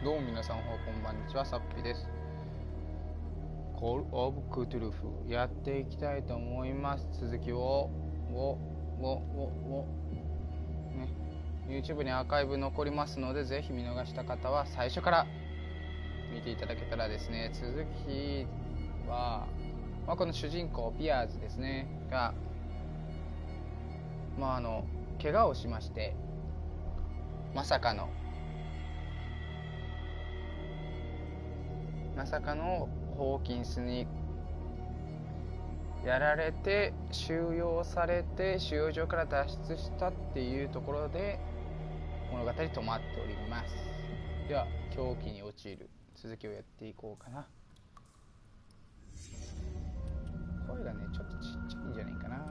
どうも皆さんこんばんにちは、さっぴです。コールオブクトゥルフやっていきたいと思います。続きをね、YouTube にアーカイブ残りますので、ぜひ見逃した方は最初から見ていただけたらですね。続きは、この主人公ピアーズですねが怪我をしまして、まさかのホーキンスにやられて収容されて、収容所から脱出したっていうところで物語止まっております。では狂気に陥る続きをやっていこうかな。声がねちょっとちっちゃいんじゃないかな。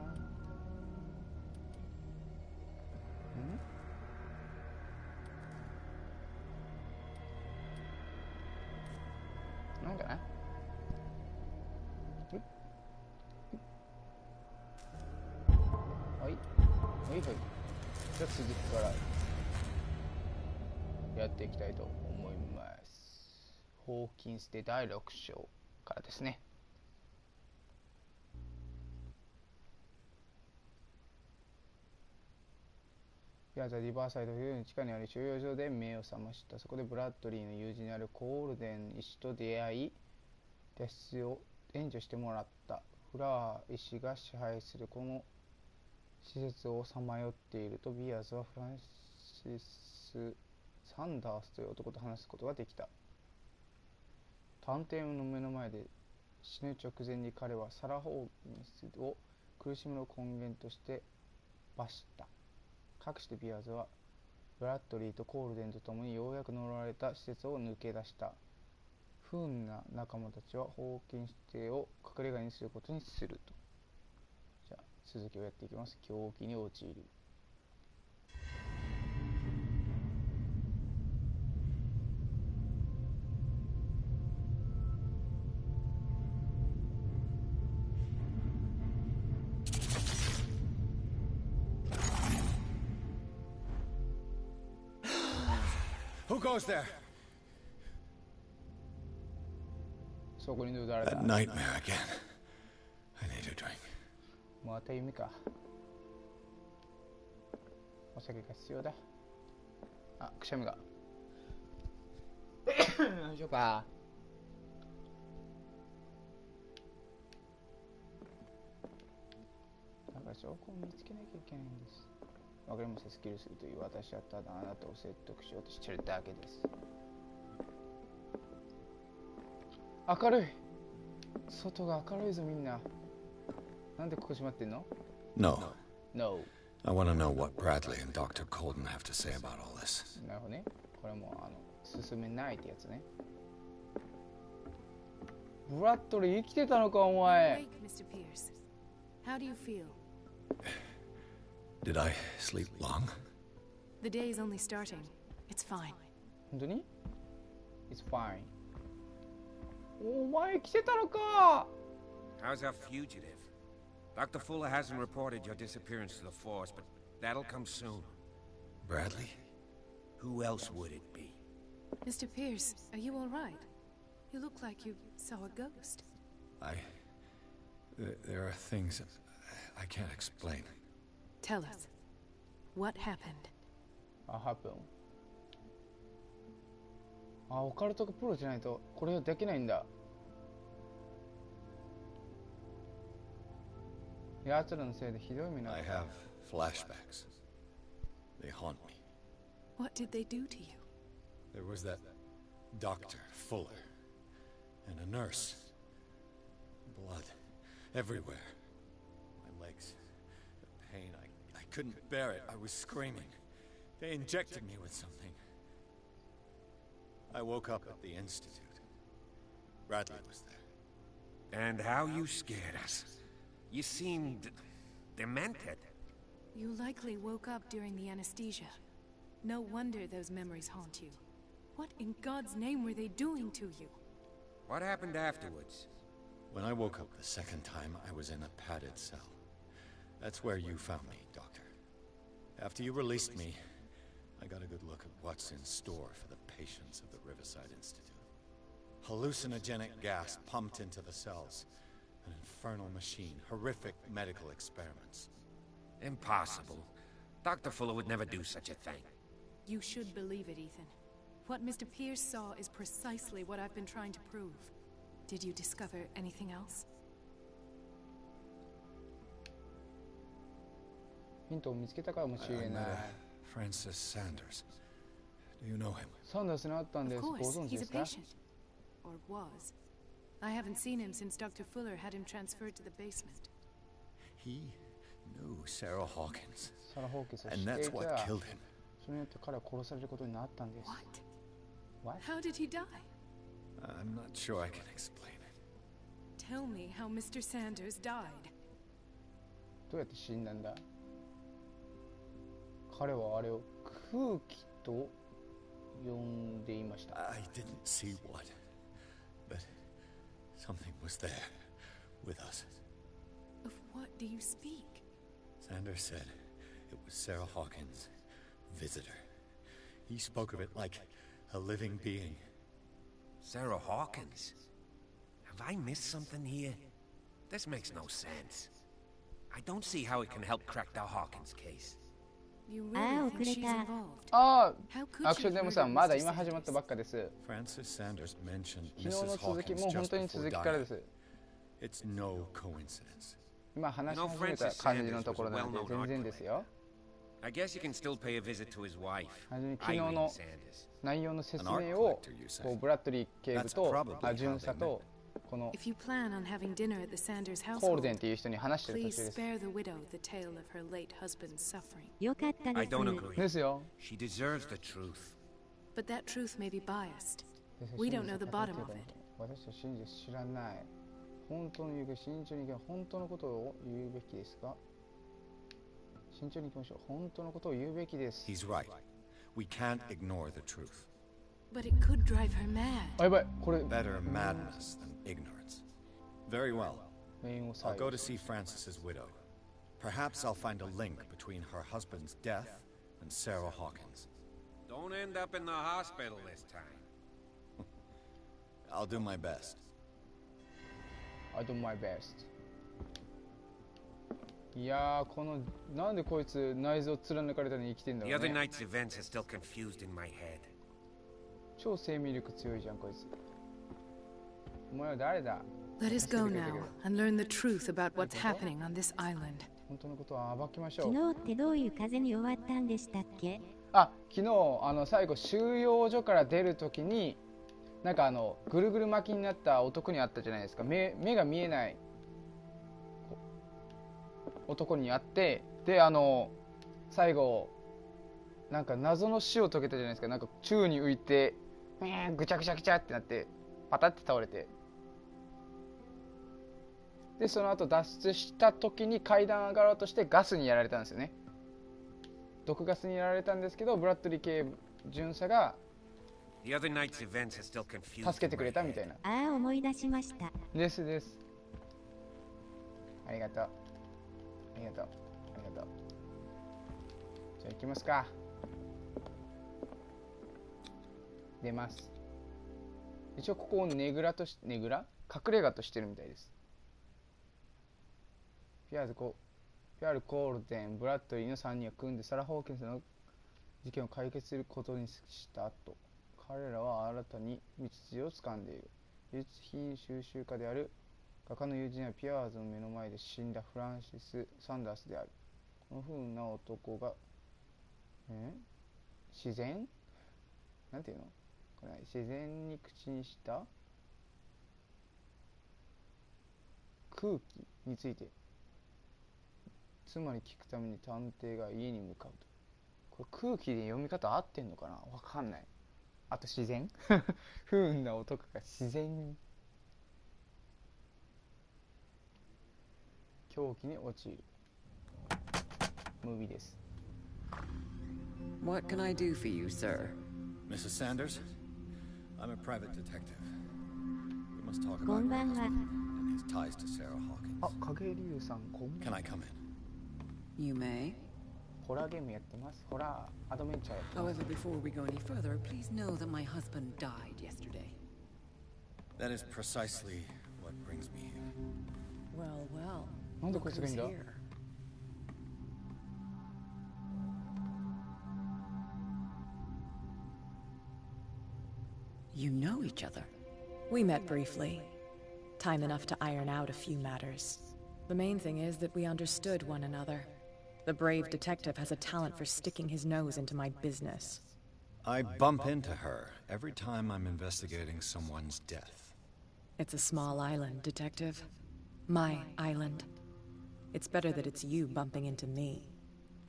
なんかな。はい。じゃあ続きからやっていきたいと思います。ホーキンスで第6章からですね。ピアザリバーサイドフィルの地下にある収容所で目を覚ました。そこでブラッドリーの友人であるコールデン医師と出会い、脱出を援助してもらった。フラー医師が支配するこの施設をさまよっていると、ビアーズはフランシス・サンダースという男と話すことができた。探偵の目の前で死ぬ直前に彼はサラ・ホーキンスを苦しみの根源として罰した。かくしてビアーズはブラッドリーとコールデンと共にようやく呪われた施設を抜け出した。不運な仲間たちはホーキンス邸を隠れ家にすることにすると。じゃあ続きをやっていきます。狂気に陥る。Who goes there? そこに塗られた。 That nightmare again. I need a drink. また夢か。お酒が必要だ。あ、くしゃみが。大丈夫か。だから証拠を見つけなきゃいけないんです。わかりません。スキルするという私はただあなたを説得しようとしてるだけです。明るい。外が明るいぞみんな。なんでここ閉まってんの？ No. No. I want to know what Bradley and Dr. Colden have to say about all this. なるほどね。これも進めないってやつね。ブラッドリー生きてたのかお前。 Mr. Pierce. How do you feel? Did I sleep long? The day is only starting. It's fine. 本当に？ It's fine. お前来てたのか。 How's our fugitive? Dr. Fuller hasn't reported your disappearance to the force, but that'll come soon. Bradley? Who else would it be? Mr. Pierce, are you all right? You look like you saw a ghost. There are things I can't explain. Tell us. What happened? happen. オカルトプロじゃないとこれはできないんだ。奴らのせいでひどい目になった。 I have flashbacks. They haunt me. What did they do to you? There was that Dr. Fuller and a nurse. Blood everywhere. My legs, the pain, I couldn't bear it. I was screaming. They injected me with something. I woke up at the institute. Bradley was there. And how you scared us. You seemed demented. You likely woke up during the anesthesia. No wonder those memories haunt you. What in God's name were they doing to you? What happened afterwards? When I woke up the second time, I was in a padded cell. That's where you found me, Doctor. After you released me, I got a good look at what's in store for the patients of the Riverside Institute. Hallucinogenic gas pumped into the cells. An infernal machine. Horrific medical experiments. Impossible. Dr. Fuller would never do such a thing. You should believe it, Ethan. What Mr. Pierce saw is precisely what I've been trying to prove. Did you discover anything else? ヒントを見つけたかもしれ I ない。 met Francis Sanders. Do you know him? サンダースに会ったんです。 Of ご course, 存知 he's で a すか？ patient. Or was. I haven't seen him since Dr. Fuller had him transferred to the basement. He knew Sarah Hawkins. サラ・ホーキンスを知 And ってい that's た。 what killed him. それによって彼は殺されることになったんです。 What? What? How did he die? I'm not sure I can explain it. Tell me how Mr. Sanders died. どうやって死んだんだ？彼はあれを空気と呼んでいました。 I didn't see what, but something was there with us. Of what do you speak? Sanders said it was Sarah Hawkins' visitor. He spoke of it like a living being. Sarah Hawkins? Have I missed something here? This makes no sense. I don't see how it can help crack the Hawkins case. You really think she's involved? あ How あ、 could アクショ she ンデモ murder さん、まだ Mr. 今始まったばっかです。 Francis Sanders mentioned 昨日の Mrs. 続き、 Hawkins もう本 just 当に before 続きからで dying. す。 It's no coincidence. 今話し始めた感じのところなので全然ですよ。 I guess you can still pay a visit to his wife, はじめ昨日 Irene の Sanders. 内容の説明をこうブラッドリー警部と巡査とこの If you plan on having dinner at the Sanders コール household, デンっていう人に話してる途 please 中です spare the widow the tale of her late husband's suffering. よかったで I す。 don't agree. ですよ。 She deserves the truth. But that truth may be biased. We don't know the bottom of it. 私たち真実知らない。本当の言うべき、慎重に行く本当のことを言うべきですか？慎重に行きましょう。本当のことを言うべきです。 He's right. We can't ignore the truth. But it could drive her mad. あ、やばい。これ Better madness than ignorance. Very well. メインを I'll 最 go 後 to see Francis's widow. Perhaps I'll find a link between her husband's death and Sarah Hawkins. Don't end up in the hospital this time. I'll do my best. I do my best. いやー、このなんでこいつ内臓貫かれたのに生きてんだ The ろう other ね。 night's events are still confused in my head. 超生命力強いじゃんこいつ。お前は誰だ？ Let us go now and learn the truth about what's happening on this island. 本当のことを暴きましょう。昨日ってどういう風に終わったんでしたっけ？あ、昨日最後収容所から出るときになんかぐるぐる巻きになった男に会ったじゃないですか。目が見えない男に会って、で最後なんか謎の死を遂げたじゃないですか。なんか宙に浮いてぐちゃぐちゃぐちゃってなってパタって倒れて、でその後脱出した時に階段上がろうとしてガスにやられたんですよね。毒ガスにやられたんですけど、ブラッドリー警部巡査が The other night's events are still confused. 助けてくれたみたいな。ああ、思い出しました。ですです。ありがとう。ありがとう。ありがとう。じゃあ行きますか。出ます。一応ここをねぐらとし、ねぐら？隠れ家としてるみたいです。ピアール・コールデン、ブラッドリーの3人を組んでサラ・ホーキンスの事件を解決することにした後、彼らは新たに道筋を掴んでいる。美術品収集家である画家の友人はピアーズの目の前で死んだフランシス・サンダースである。この風な男が、自然なんていうのこれ自然に口にした空気について、つまり聞くために探偵が家に向かうと。これ空気で読み方合ってんのかな、わかんない。あと自然不運な男が自然に狂気に陥るムービーです。 What can I do for you, sir? Mrs. Sanders? I'm a private detective. We must talk こ about んばん Francis は。 and his ties to Sarah あ、 Hawkins. 影龍さんこんばん Can は。 I come in? You may. ホラーゲームやってます。ホラーアドベンチャーやってます。 However, before we go any further, please know that my husband died yesterday. That is precisely what brings me here. Well, well. なんでこいつがいいんだ? Look who's here. You know each other. We met briefly. Time enough to iron out a few matters. The main thing is that we understood one another. The brave detective has a talent for sticking his nose into my business. I bump into her every time I'm investigating someone's death. It's a small island, Detective. My island. It's better that it's you bumping into me.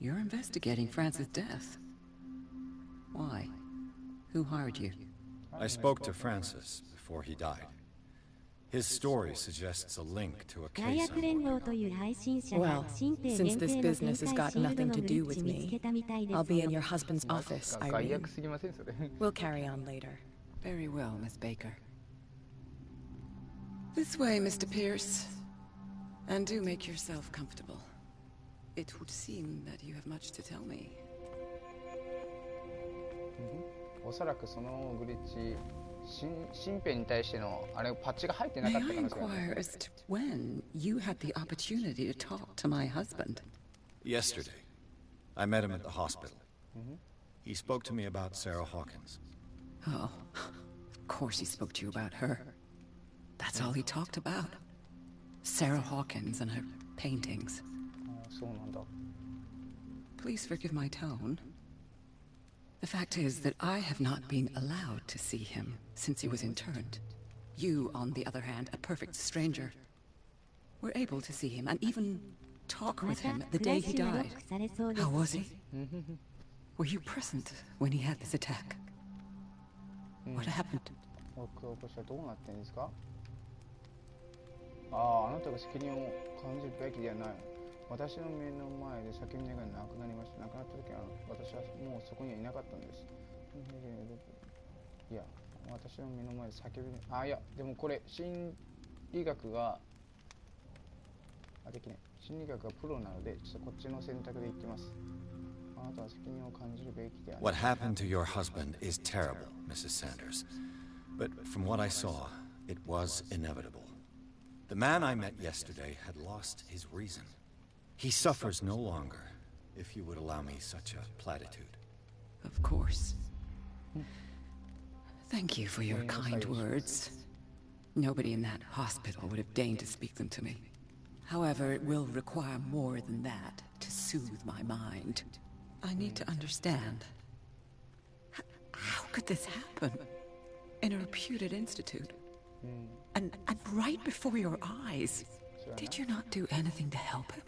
You're investigating Francis' death. Why? Who hired you? I spoke to Francis before he died. His story suggests a link to a 大 case 役 I'm 連合 working と on. いう配信者が Well, 新兵 since 限 this 定の business has 天 got 体シールド nothing の to グ do リッ with チ見つ me, けたみたいです I'll be in よ your husband's office, 害 Irene. 悪すぎませんそれ。 We'll carry on later. Very well, Miss Baker. This way, Mr. Pierce. And do make yourself comfortable. It would seem that you have much to tell me. おそらくそのグリッチ新兵に対してのあれパッチが入ってな May かった I 可能性があ inquire る。 as to when you had the opportunity to talk to my husband? Yesterday, I met him at the hospital. He spoke to me about Sarah Hawkins. Oh, of course he spoke to you about her. That's all he talked about. Sarah Hawkins and her paintings. あそうなんだ。 Please forgive my tone. The fact is that I have not been allowed to see him since he was interned. You, on the other hand, a perfect stranger, were able to see him and even talk ま with た him フ the ラッ day シ he ュがロッ died. クされそうです How was he? Were you present when he had this attack? What happened? 僕が起こしたらどうなってんですか？あなたが責任を感じるべきではない。私の目の前で叫びながら亡くなりました。亡くなった時は私はもうそこにはいなかったんです。いや、私の目の前で叫びいや、でもこれ心理学ができない。心理学がプロなので、ちょっとこっちの選択で言ってます。あなたは責任を感じるべきではない。 What happened to your husband is terrible, Mrs. Sanders. But from what I saw, it was inevitable. The man I met yesterday had lost his reason. He suffers no longer, if you would allow me such a platitude. Of course. Thank you for your kind words. Nobody in that hospital would have deigned to speak them to me. However, it will require more than that to soothe my mind. I need to understand. How could this happen? In a reputed institute? And right before your eyes? Did you not do anything to help him?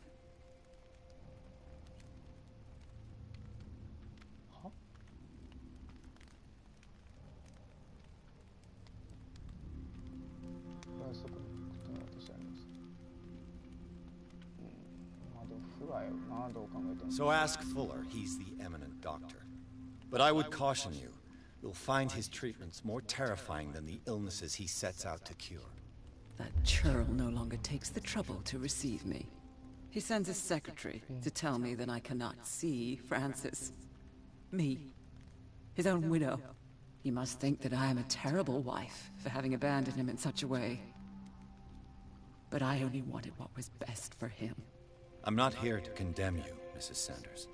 フラよな、どう考えても。 So ask Fuller, he's the eminent doctor. But I would caution you, you'll find his treatments more terrifying than the illnesses he sets out to cure. That churl no longer takes the trouble to receive me. He sends his secretary to tell me that I cannot see Francis. Me. His own widow. He must think that I am a terrible wife for having abandoned him in such a way. But I only wanted what was best for him. I'm not here to condemn you, Mrs. Sanders.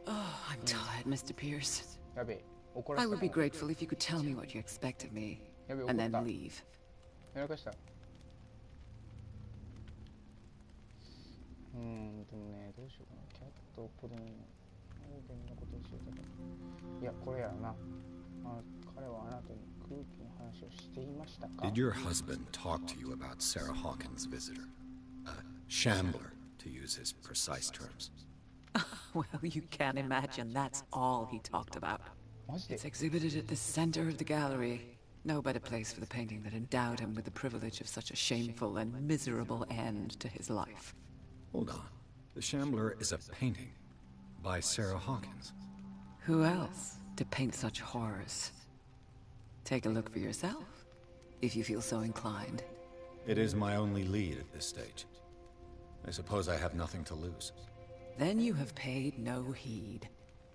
Oh, I'm tired, Mr. Pierce. やべえ、怒ら I せた would be grateful if you could tell me what you expect of me, やべえ、 and 怒っ then た。 leave. やらかした。でもね、どうしようかな。キャット、子供の方言のことを教えたから。いや、これやろな。彼はあなたに空気の話をしていましたか？ Did your husband talk to you about Sarah Hawkins' visitor? A shambler, to use his precise terms. Well, you can't imagine that's all he talked about. マジで It's exhibited at the center of the gallery. No better place for the painting that endowed him with the privilege of such a shameful and miserable end to his life. Hold on. The Shambler is a painting by Sarah Hawkins. Who else to paint such horrors? Take a look for yourself, if you feel so inclined. It is my only lead at this stage. I suppose I have nothing to lose. Then you have paid no heed.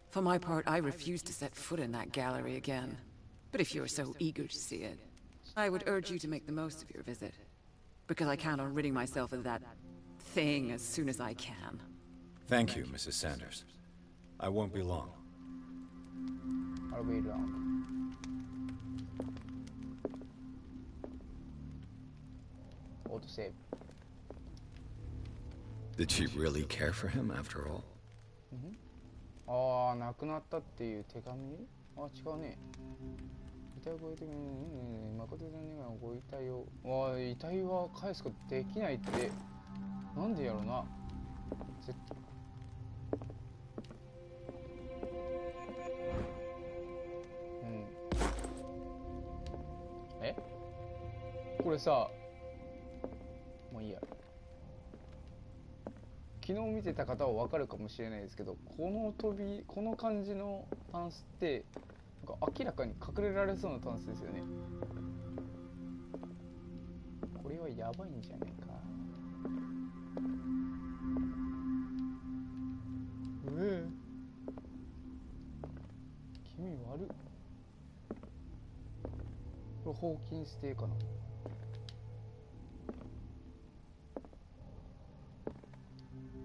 For my part, I refuse to set foot in that gallery again. But if you're so eager to see it, I would urge you to make the most of your visit. Because I count on ridding myself of that thing as soon as I can. Thank you, Mrs. Sanders. I won't be long. I'll be long. Autosave. Did she really care for him after all? ああ、亡くなったっていう手紙？あ、違うね。遺体を超えてみる、誠残念ながらご遺体を、遺体は返すことできないって、なんでやろうな。これさ、もういいや。昨日見てた方は分かるかもしれないですけど、この感じのタンスってなんか明らかに隠れられそうなタンスですよね。これはやばいんじゃないか。気味悪っ。これホーキンス邸かな。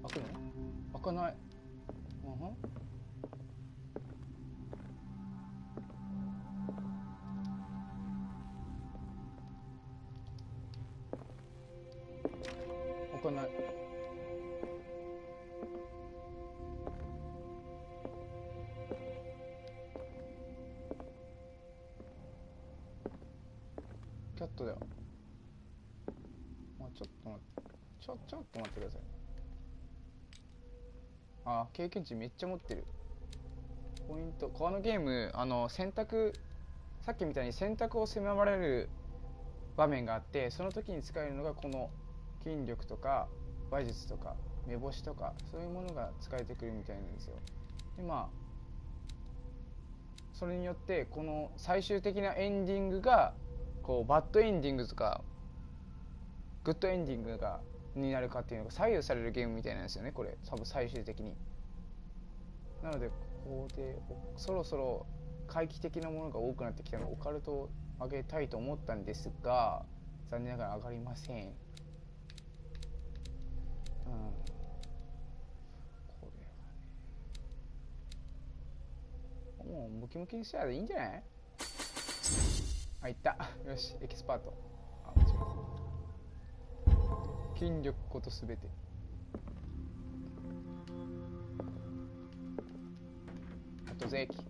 開くの？開かない。開かない。キャットだよ。ちょっと待って。ちょっと待ってください。あ、経験値めっちゃ持ってる。ポイント。このゲーム、選択、さっきみたいに選択を迫られる場面があって、その時に使えるのがこの筋力とか話術とか目星とか、そういうものが使えてくるみたいなんですよ。で、それによってこの最終的なエンディングがこうバッドエンディングとかグッドエンディングになるかっていうのが左右されるゲームみたいなんですよね、これ多分最終的に。なのでここでそろそろ回帰的なものが多くなってきたのでオカルトを上げたいと思ったんですが、残念ながら上がりません。これはね、もうムキムキにしたらいいんじゃない？あ、いった。よし、エキスパート。あ、間違えた。筋力ことすべて。あと税金。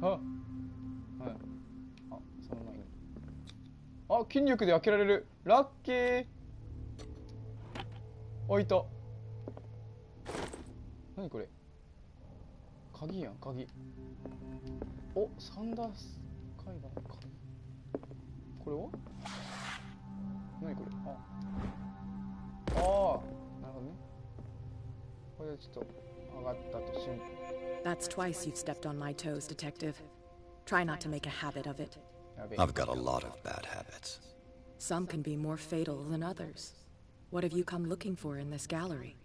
あ、はい。あ、その前に。あ、筋力で開けられる。ラッキー。あ、いた。何これ。鍵やん、鍵。お、サンダース海岸の鍵。これは何これ。なるほどね。これでちょっと上がったとしん。That's twice you've stepped on my toes, Detective. Try not to make a habit of it. I've got a lot of bad habits. Some can be more fatal than others. What have you come looking for in this gallery?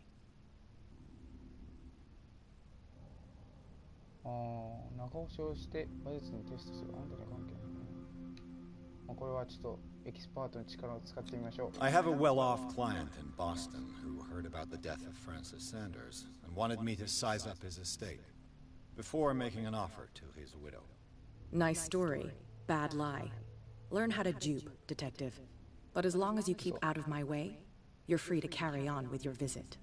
長押しをして話術にテストする。あんたに関係ない。これはちょっとエキスパートの力を使ってみましょう。I have a well-off client in Boston who heard about the death of Francis Sanders and wanted me to size up his estate before making an offer to his widow. Nice story. Bad lie. Learn how to dupe, Detective. But as long as you keep out of my way, you're free to carry on with your visit.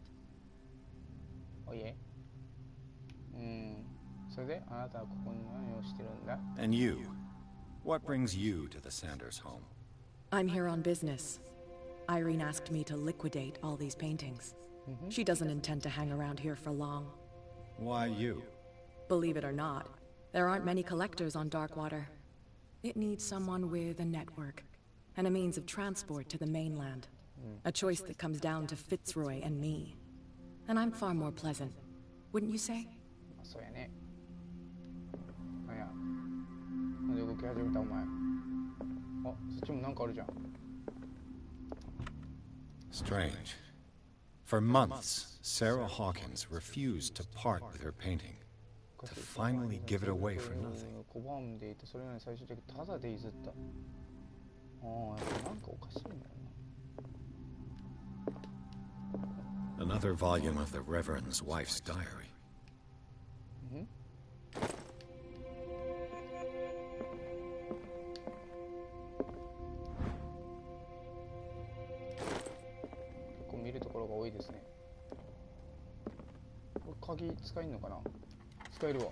Oh yeah. それであなたはここに何をしてるんだ? And you? What brings you to the Sanders home? I'm here on business. Irene asked me to liquidate all these paintings. She doesn't intend to hang around here for long. Why you? Believe it or not, there aren't many collectors on Darkwater. It needs someone with a network and a means of transport to the mainland. A choice that comes down to Fitzroy and me. And I'm far more pleasant, wouldn't you say? そうやね。なんや。なんで動き始めたお前。あ、そっちもなんかあるじゃん。Strange. For months, Sarah Hawkins refused to part with her painting, to finally give it away for nothing. 拒んでいて、それなのに最終的にタダで譲った。ああ、やっぱなんかおかしいんだよな。Another volume of the Reverend's wife's diary. 結構見るところが多いですね。これ鍵使えんのかな？使えるわ。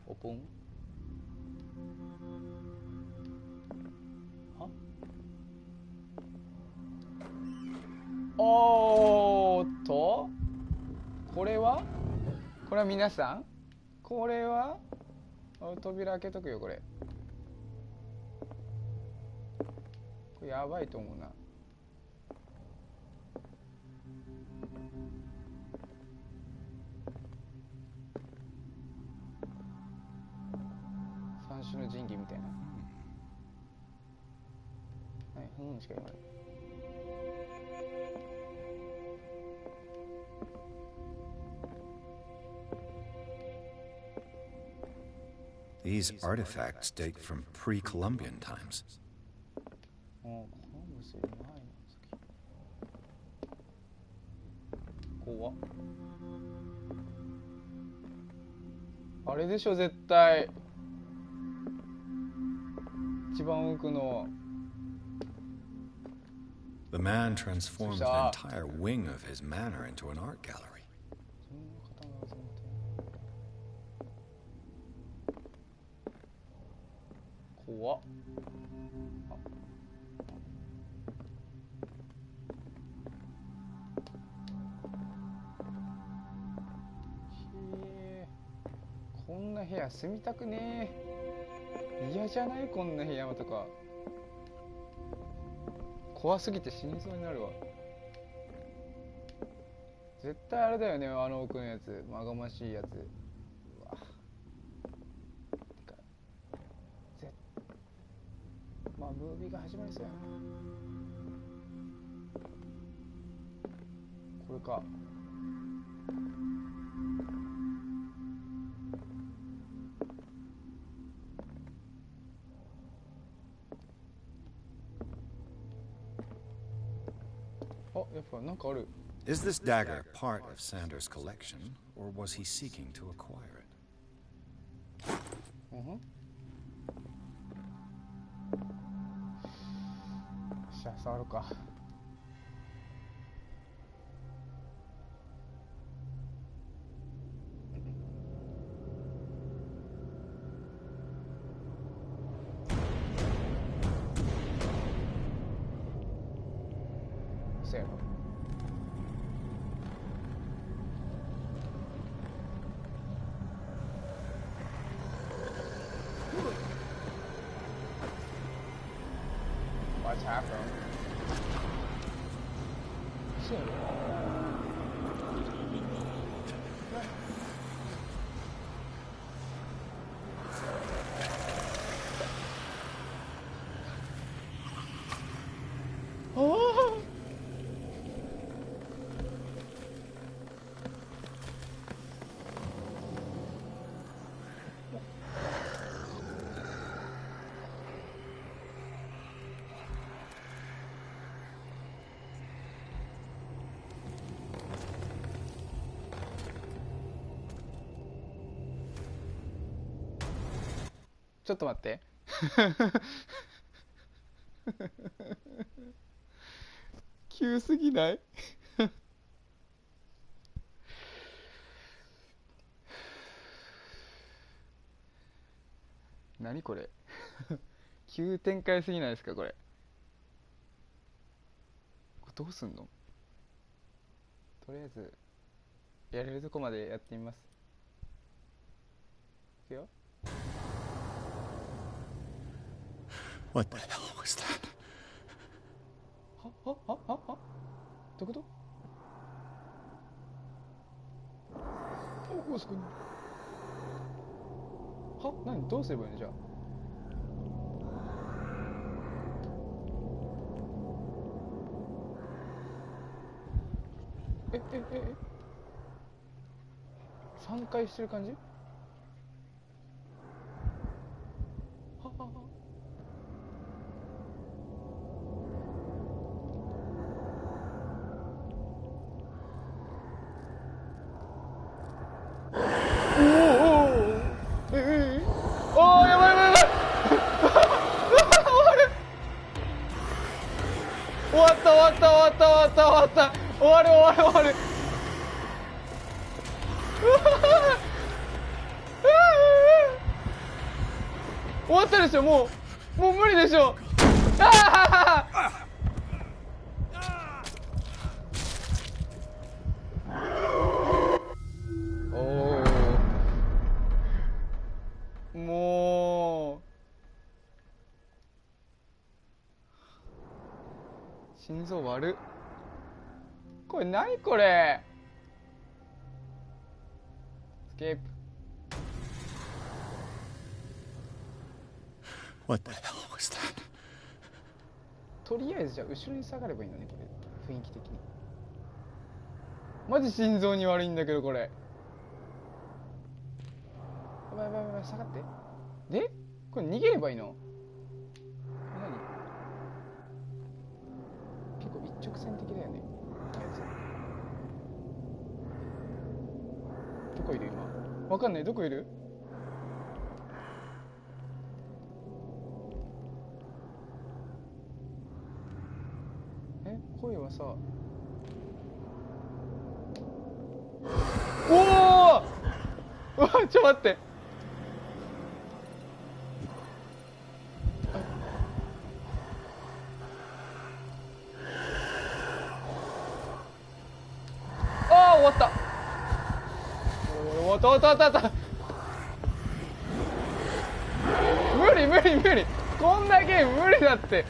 オープン。おーっと、これは皆さん、これは扉開けとくよ。これやばいと思うな。三種の神器みたいな。はい、しか言わない。These artifacts date from pre-Columbian times. コロンブスより前の先。怖っ。あれでしょ絶対。一番奥の。The man transformed an entire wing of his manor into an art gallery. 怖っ。こんな部屋住みたくねえ。嫌じゃない？こんな部屋とか怖すぎて死にそうになるわ。絶対あれだよね、あの奥のやつ、まがましいやつ。うわ、まあムービーが始まりそうやな。これか。あ、やっぱなんかある。Is this dagger part of Sanders' collection, or was he seeking to acquire it? じゃあ触るか。せやろ。What's happening? Shit. Oh! ちょっと待って急すぎない何これ急展開すぎないですかこれ。どうすんの。とりあえずやれるとこまでやってみます。いくよ。What the hell was that? はどういうこと。おお、そこに。何どうすればいいのじゃあ。3回してる感じ？ははは。終わった終わった終わった終わった終わった終わる終わる終わる終わったでしょ。もう無理でしょ。ああおお、もう心臓割る。これ何これ。スケープ。What the hell was that? とりあえずじゃあ後ろに下がればいいのね、これ雰囲気的に。マジ心臓に悪いんだけどこれ。やばいやばいやばい、下がって。でこれ逃げればいいの？何？結構一直線的だよね、やつ。どこいる今？わかんない。どこいる？声はさ、おお、うわ、ちょっと待って。ああ、終わった。終わった終わった終わった。無理無理無理、こんなゲーム無理だって。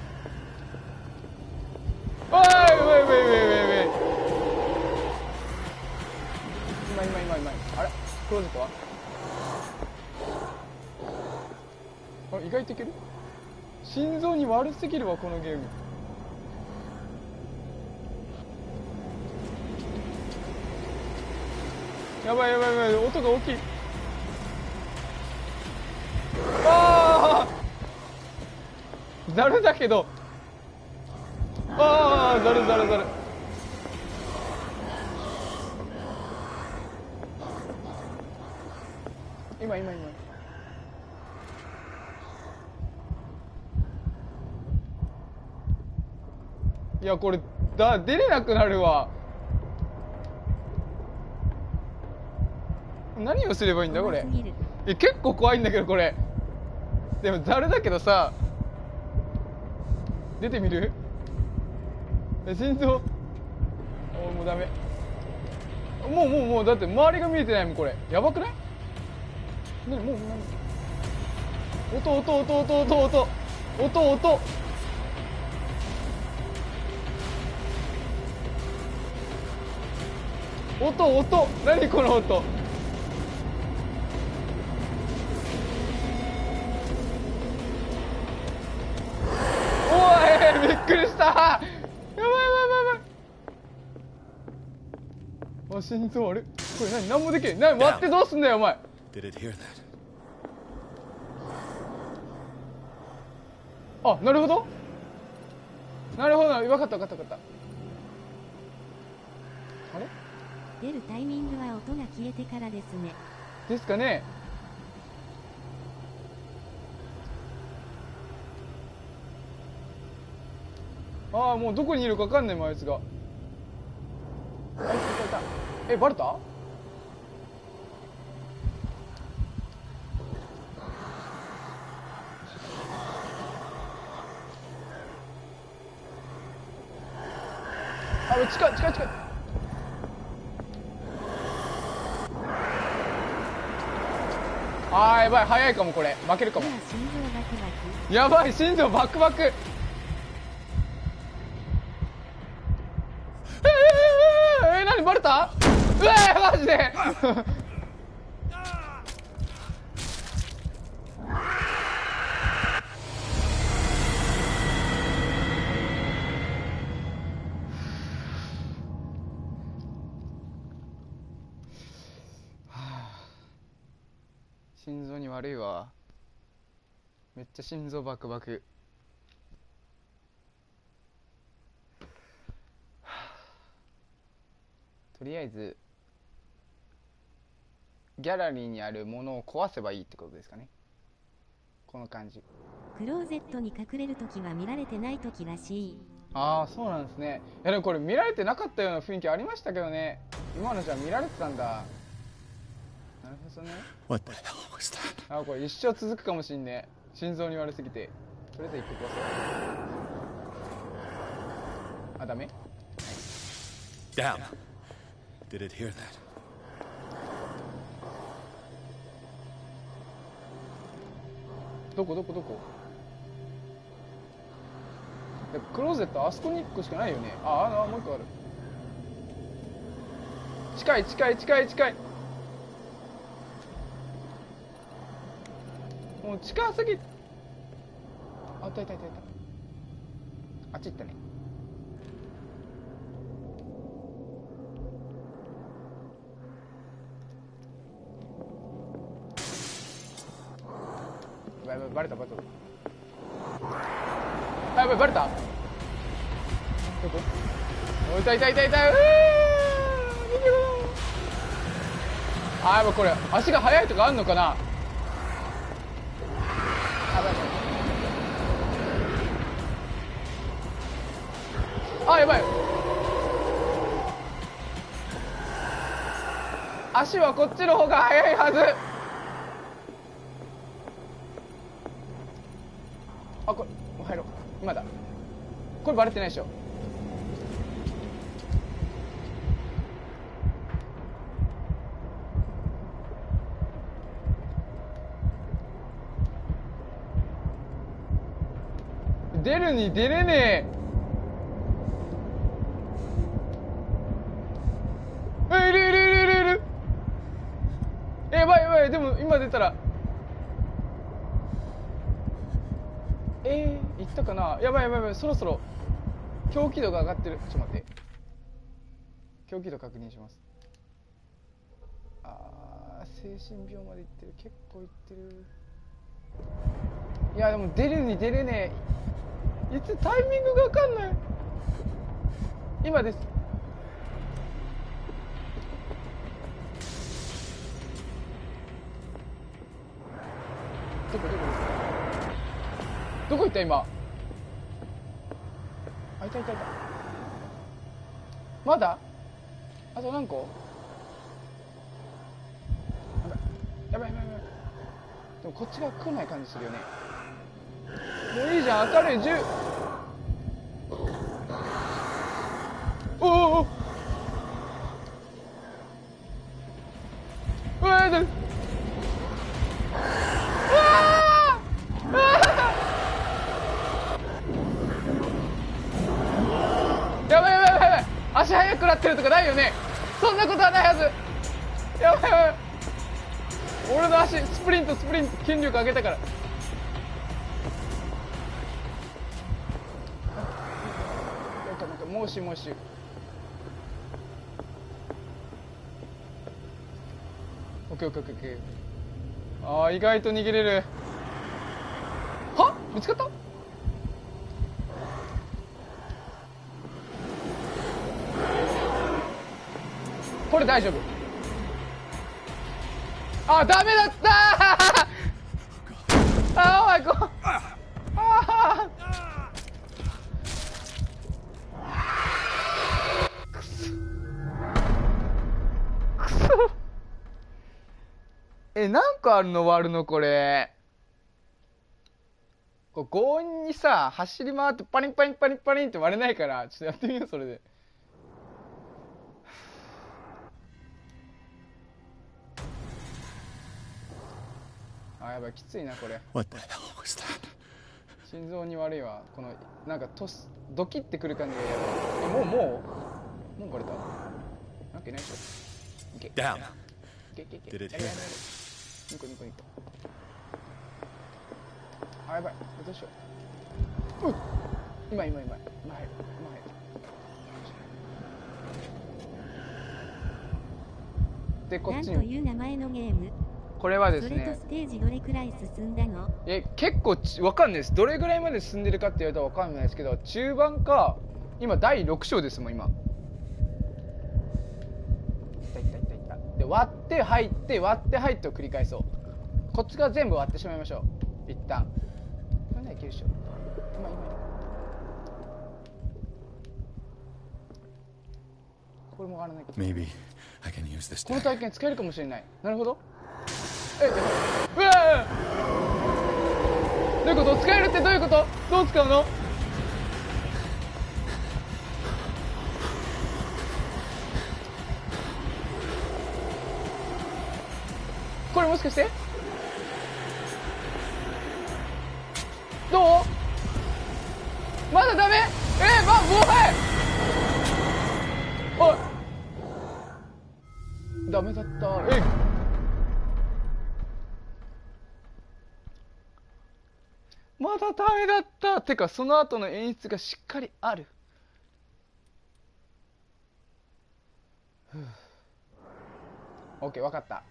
おい、ウェイウェイウェイウェイウェイ。今。あれクローゼットは？あれ意外といける？心臓に悪すぎるわこのゲーム。やばいやばいやばい、音が大きい。ああ、ざるだけど。ああ、ざる。今。いやこれ出れなくなるわ。何をすればいいんだこれ。結構怖いんだけどこれ。でもざるだけどさ、出てみる？心臓。もうダメ。もうだって周りが見えてないもんこれ。やばくない？何もう何？音。何この音。おいびっくりした。やばい。あ、心臓あれこれ何もできない。割ってどうすんだよお前。Did it hear that? あ、なるほど。分かった。あれ出るタイミングは音が消えてからですね。ですかね。ああ、もうどこにいるか分かんないもんあいつが。あいついた。バレた？あ、近い。あーやばい、早いかもこれ。負けるかも。やばい、心臓バクバク。何バレた？うわマジで。心臓に悪いわ。めっちゃ心臓バクバク。とりあえずギャラリーにあるものを壊せばいいってことですかね、この感じ。クローゼットに隠れるときは見られてないときらしい。ああ、そうなんですね。いやでもこれ見られてなかったような雰囲気ありましたけどね。今のじゃ見られてたんだ。なるほどね。 What the hell was that? あ、これ一生続くかもしんね。心臓に悪すぎて。とりあえず一個壊そう。あ、ダメ。 Damn. Did it hear that? どこクローゼットあそこに1個しかないよね。あ、もう1個ある。近い。もう近すぎ。あ、いた。あっち行ったね。やばいバレた。やばいバレた。どこ？おい、痛い。あ、やばい、これ足が速いとかあんのかな。あ、やばい。足はこっちの方が速いはず。あ、これもう入ろう。今だ。これバレてないでしょ。出るに出れねえ。いる。やばい。でも今出たら行ったかな。やばい。そろそろ狂気度が上がってる。ちょっと待って、狂気度確認します。精神病までいってる。結構いってる。いやでも出るに出れねえ。いつタイミングが分かんない。今です。どこ行った今。あ、いた。まだあと何個。やばい。でもこっちが来ない感じするよね。もういいじゃん、明るい銃。おうわー、やばい。足速くなってるとかないよね。そんなことはないはず。やばい。俺の足スプリント筋力上げたから。なんかもうしオッケー。あ、意外と逃げれる。は？見つかった？これ大丈夫。あ、ダメだったー。あ、お前くそ。何個あるの割るのこれ。強引にさ走り回ってパリンって割れないから、ちょっとやってみようそれで。あ、やばい、きついなこれ。 What the hell was that? 心臓に悪いわ。このなんかドキってくる感じがやばい。もうバレた。なんかいないでしょ。いけ。Damn. いけ。Did it やばい。hit? 2個。あ、やばい。どうしよう。今入る。でこっちに。なんという名前のゲーム。これはですそれとね、ステージどれくらい進んだの？結構わかんないです。どれぐらいまで進んでるかって言われたらわかんないですけど、中盤か。今第6章ですもん今。いったで、割って入って割って入ってを繰り返そう。こっち側全部割ってしまいましょう一旦。これならいけるでしょ。今これも割らなきゃ。 Maybe I can use this この dagger. 体験使えるかもしれない。なるほど。うわー、どういうこと？使えるってどういうこと？どう使うの？これもしかしてどう？まだダメ？もうおいダメだった。まだダメだった。てかその後の演出がしっかりある。オッケー、分かった。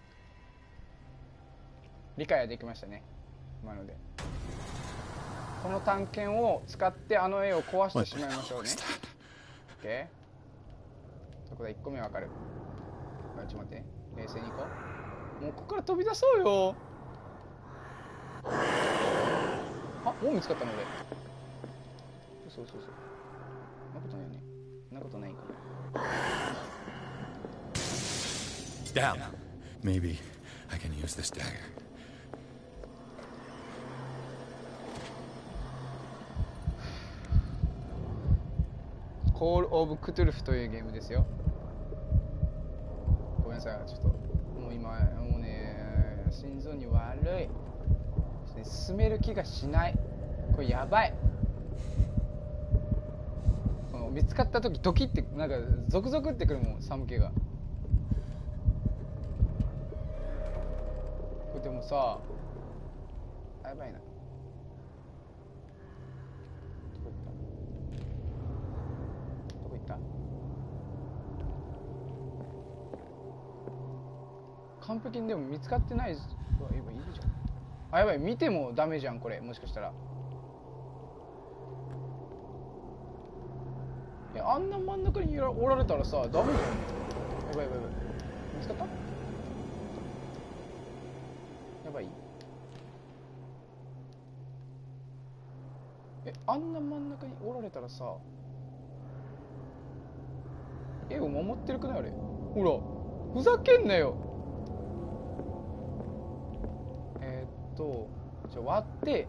理解はできましたね今ので。この探検を使ってあの絵を壊してしまいましょうね。オッケー。そこで1個目分かる。ちょっと待ってね、冷静にいこう。もうここから飛び出そうよ。あ、もう見つかったの俺。そう。そんなことないよね。そんなことないかな。Down. Maybe I can use this dagger. コールオブクトゥルフというゲームですよ。ごめんなさい、ちょっともう今もうね、心臓に悪い。進める気がしない。これやばい。この見つかった時ドキってなんかゾクゾクってくるもん、寒気が。これでもさ、やばいな。どこ行った？完璧にでも見つかってない。うわ、いいじゃん。あ、やばい、見てもダメじゃんこれ。もしかしたらあんな真ん中におられたらさ、ダメじゃん。やばい。見つかった？やばい。あんな真ん中におられたらさ、絵を守ってるくないあれ。ほら、ふざけんなよ。じゃあ割って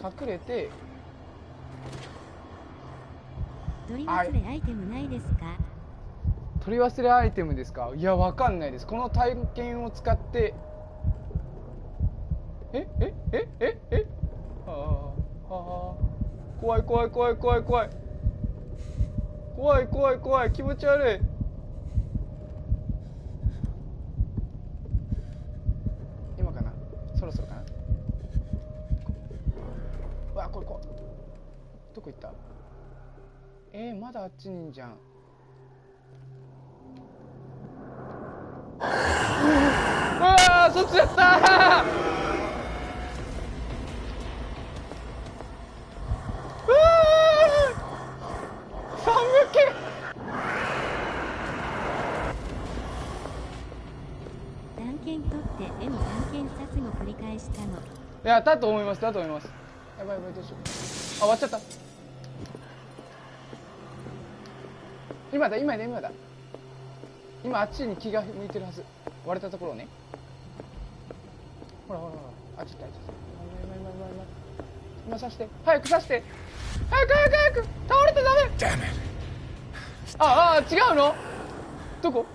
隠れて。取り忘れアイテムないですか？取り忘れアイテムですか？いや、わかんないです。この体験を使って怖い気持ち悪い。今かな、そろそろかな。うわ、これ怖い。どこ行った？まだあっちにいんじゃん。うわー、そっちだったー。探検取って絵の探検殺後繰り返したの。いや、だと思います。やばい、どうしよう。あ、終わっちゃった。今だ。今あっちに気が向いてるはず。割れたところをね。ほらあっち行った。今刺して、早く刺して、早く倒れてダメ。 Damn it. 違うの？どこ？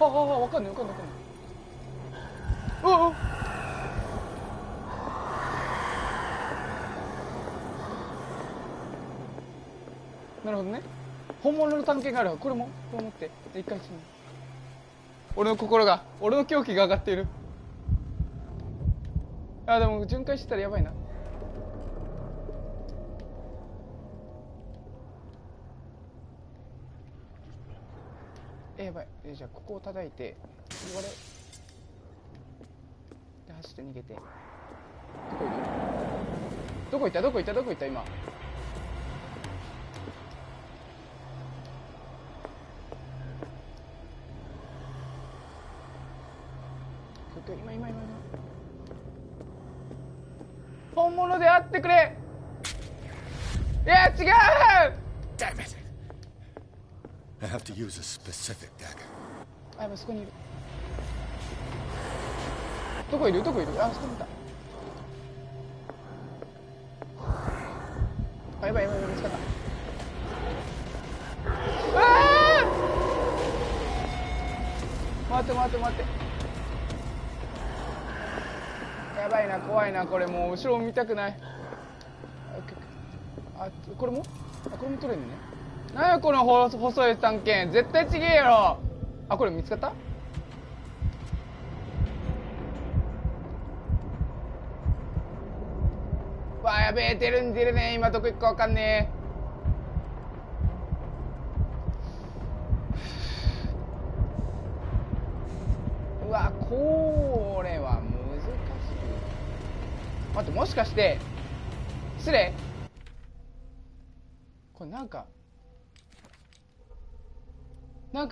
わかんない。なるほどね。本物の探検があるわ。これも持って一回。俺の心が、俺の狂気が上がっている。あ、でも巡回してたらやばいな。やばい。じゃあここを叩いて、これで走って逃げて。どこいる？どこ行った今。今本物であってくれ。いや違う。 Damn it! I have to use a specific dagger. あ、やばい、そこにいる。どこいる？あ、そこにいた。あ、やばい見つかった。ああ、待って。やばいな、怖いな、これもう後ろ見たくない。あ、これも取れんね。なんやこの細い探検、絶対ちげえやろ。あ、これ見つかった？わあ、やべえ、出るね。今どこ行くかわかんねえ。うわ、これは難しい。待って、もしかして失礼、これなんか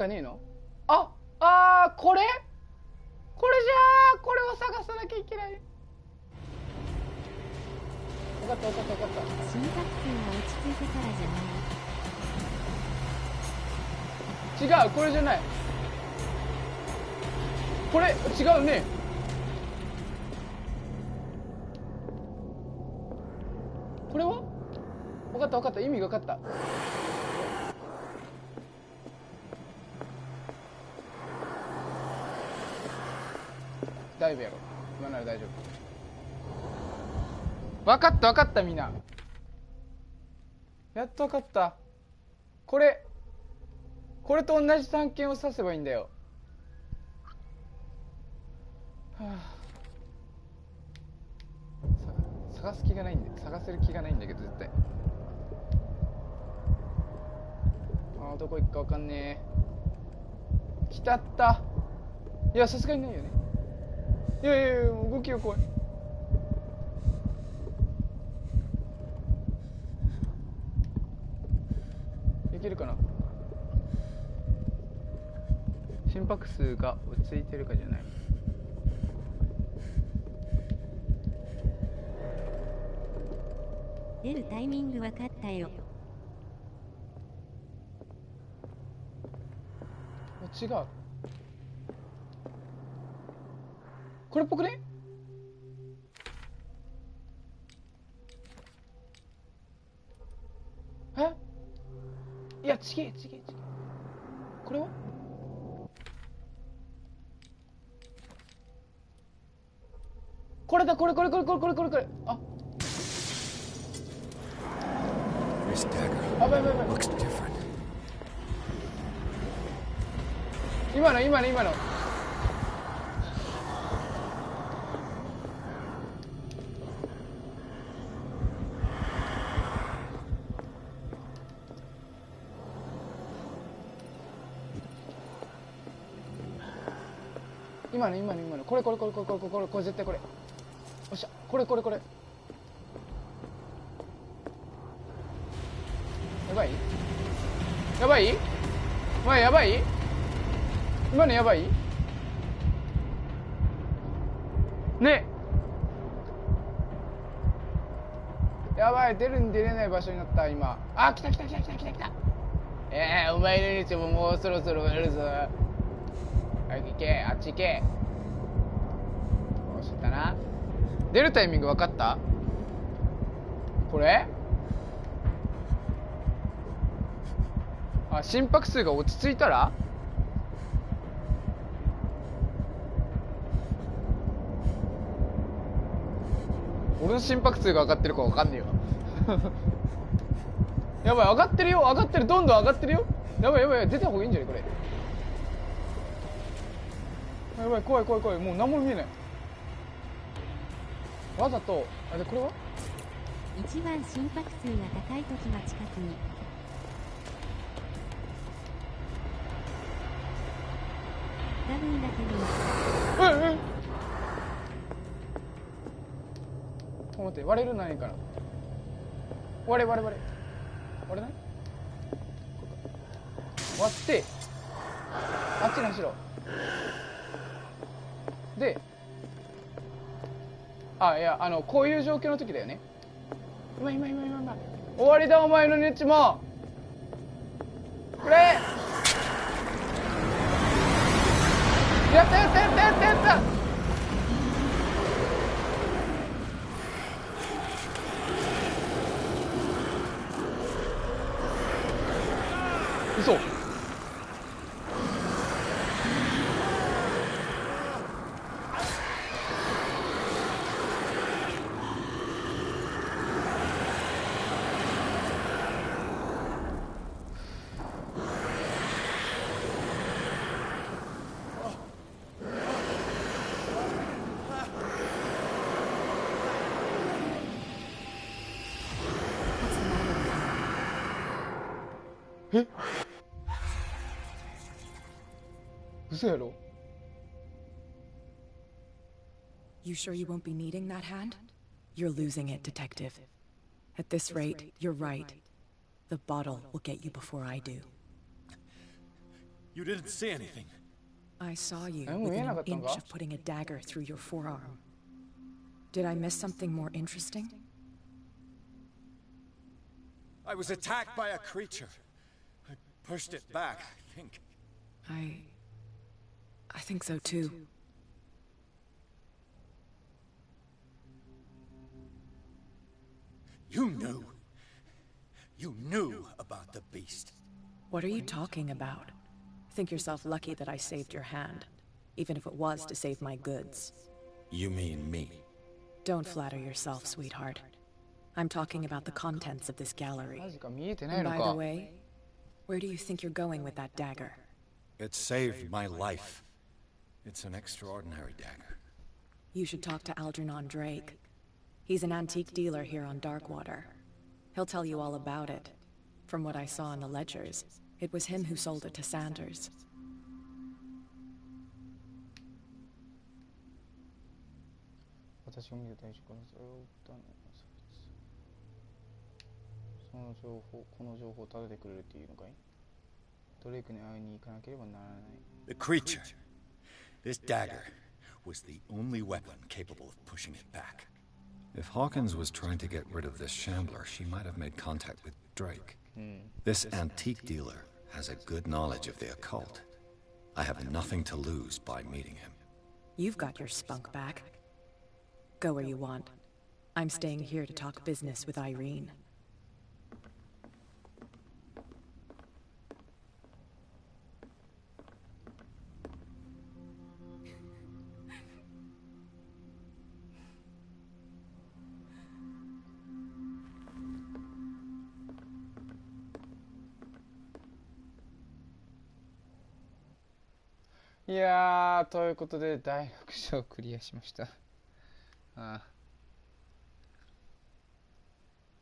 ねえの？あー、これじゃあ、これを探さなきゃいけない。分かった。心拍数が落ち着いてからじゃない？違う、これじゃない。これ違うね。これは分かった、意味が分かった。大丈夫やろ、今なら大丈夫。分かった、みんなやっと分かった。これと同じ探検をさせばいいんだよ。探せる気がないんだけど、絶対。どこ行くか分かんねえ。来たった。いや、さすがにないよね。いや動きが怖い。いけるかな。心拍数が落ち着いてるかじゃない。出るタイミング分かったよ。違う。これっぽくね？いや、ちげえ。これは？これだ、これ。あ、This dagger やばい。 looks different. 今の。これ絶対これ。よっしゃ、これ。やばい？前やばい？今のやばい？ね。やばい、出れない場所になった今。あ、来た。お前の命ももうそろそろ終わるぞ。早く行け、あっち行け。よし、ったな。出るタイミング分かった？これ？あ、心拍数が落ち着いたら？俺の心拍数が上がってるか分かんねえわ。やばい、上がってる、どんどん上がってるよ。やばい、出た方がいいんじゃないこれ。やばい、怖い、もう何も見えない。わざとあれこれは一番心拍数が高いときは近くに。多分だけど。待って、割れるないかな。割れない。割ってあっちに走ろう。で、いや、こういう状況の時だよね。今終わりだ、お前のネッチもくれ。やった嘘。え、嘘やろ。 You sure you won't be needing that hand? You're losing it, Detective. At this rate, you're right. The bottle will get you before I do. You didn't see anything. I saw you within an inch of putting a dagger through your forearm. Did I miss something more interesting? I was attacked by a creature. I pushed it back, I think. I think so too. You knew about the beast. What are you talking about? Think yourself lucky that I saved your hand, even if it was to save my goods. You mean me? Don't flatter yourself, sweetheart. I'm talking about the contents of this gallery. And by the way, where do you think you're going with that dagger? It saved my life. It's an extraordinary dagger. You should talk to Algernon Drake. He's an antique dealer here on Darkwater. He'll tell you all about it. From what I saw in the ledgers, it was him who sold it to Sanders. 私が見た大事からそれを売ったのはその情報、この情報を食べてくれるっていうのかい？ドレイクに会いに行かなければならない。 The creature. This dagger was the only weapon capable of pushing it back. If Hawkins was trying to get rid of this shambler, she might have made contact with Drake. This antique dealer has a good knowledge of the occult. I have nothing to lose by meeting him. You've got your spunk back. Go where you want. I'm staying here to talk business with Irene.いやー、ということで第6章をクリアしました。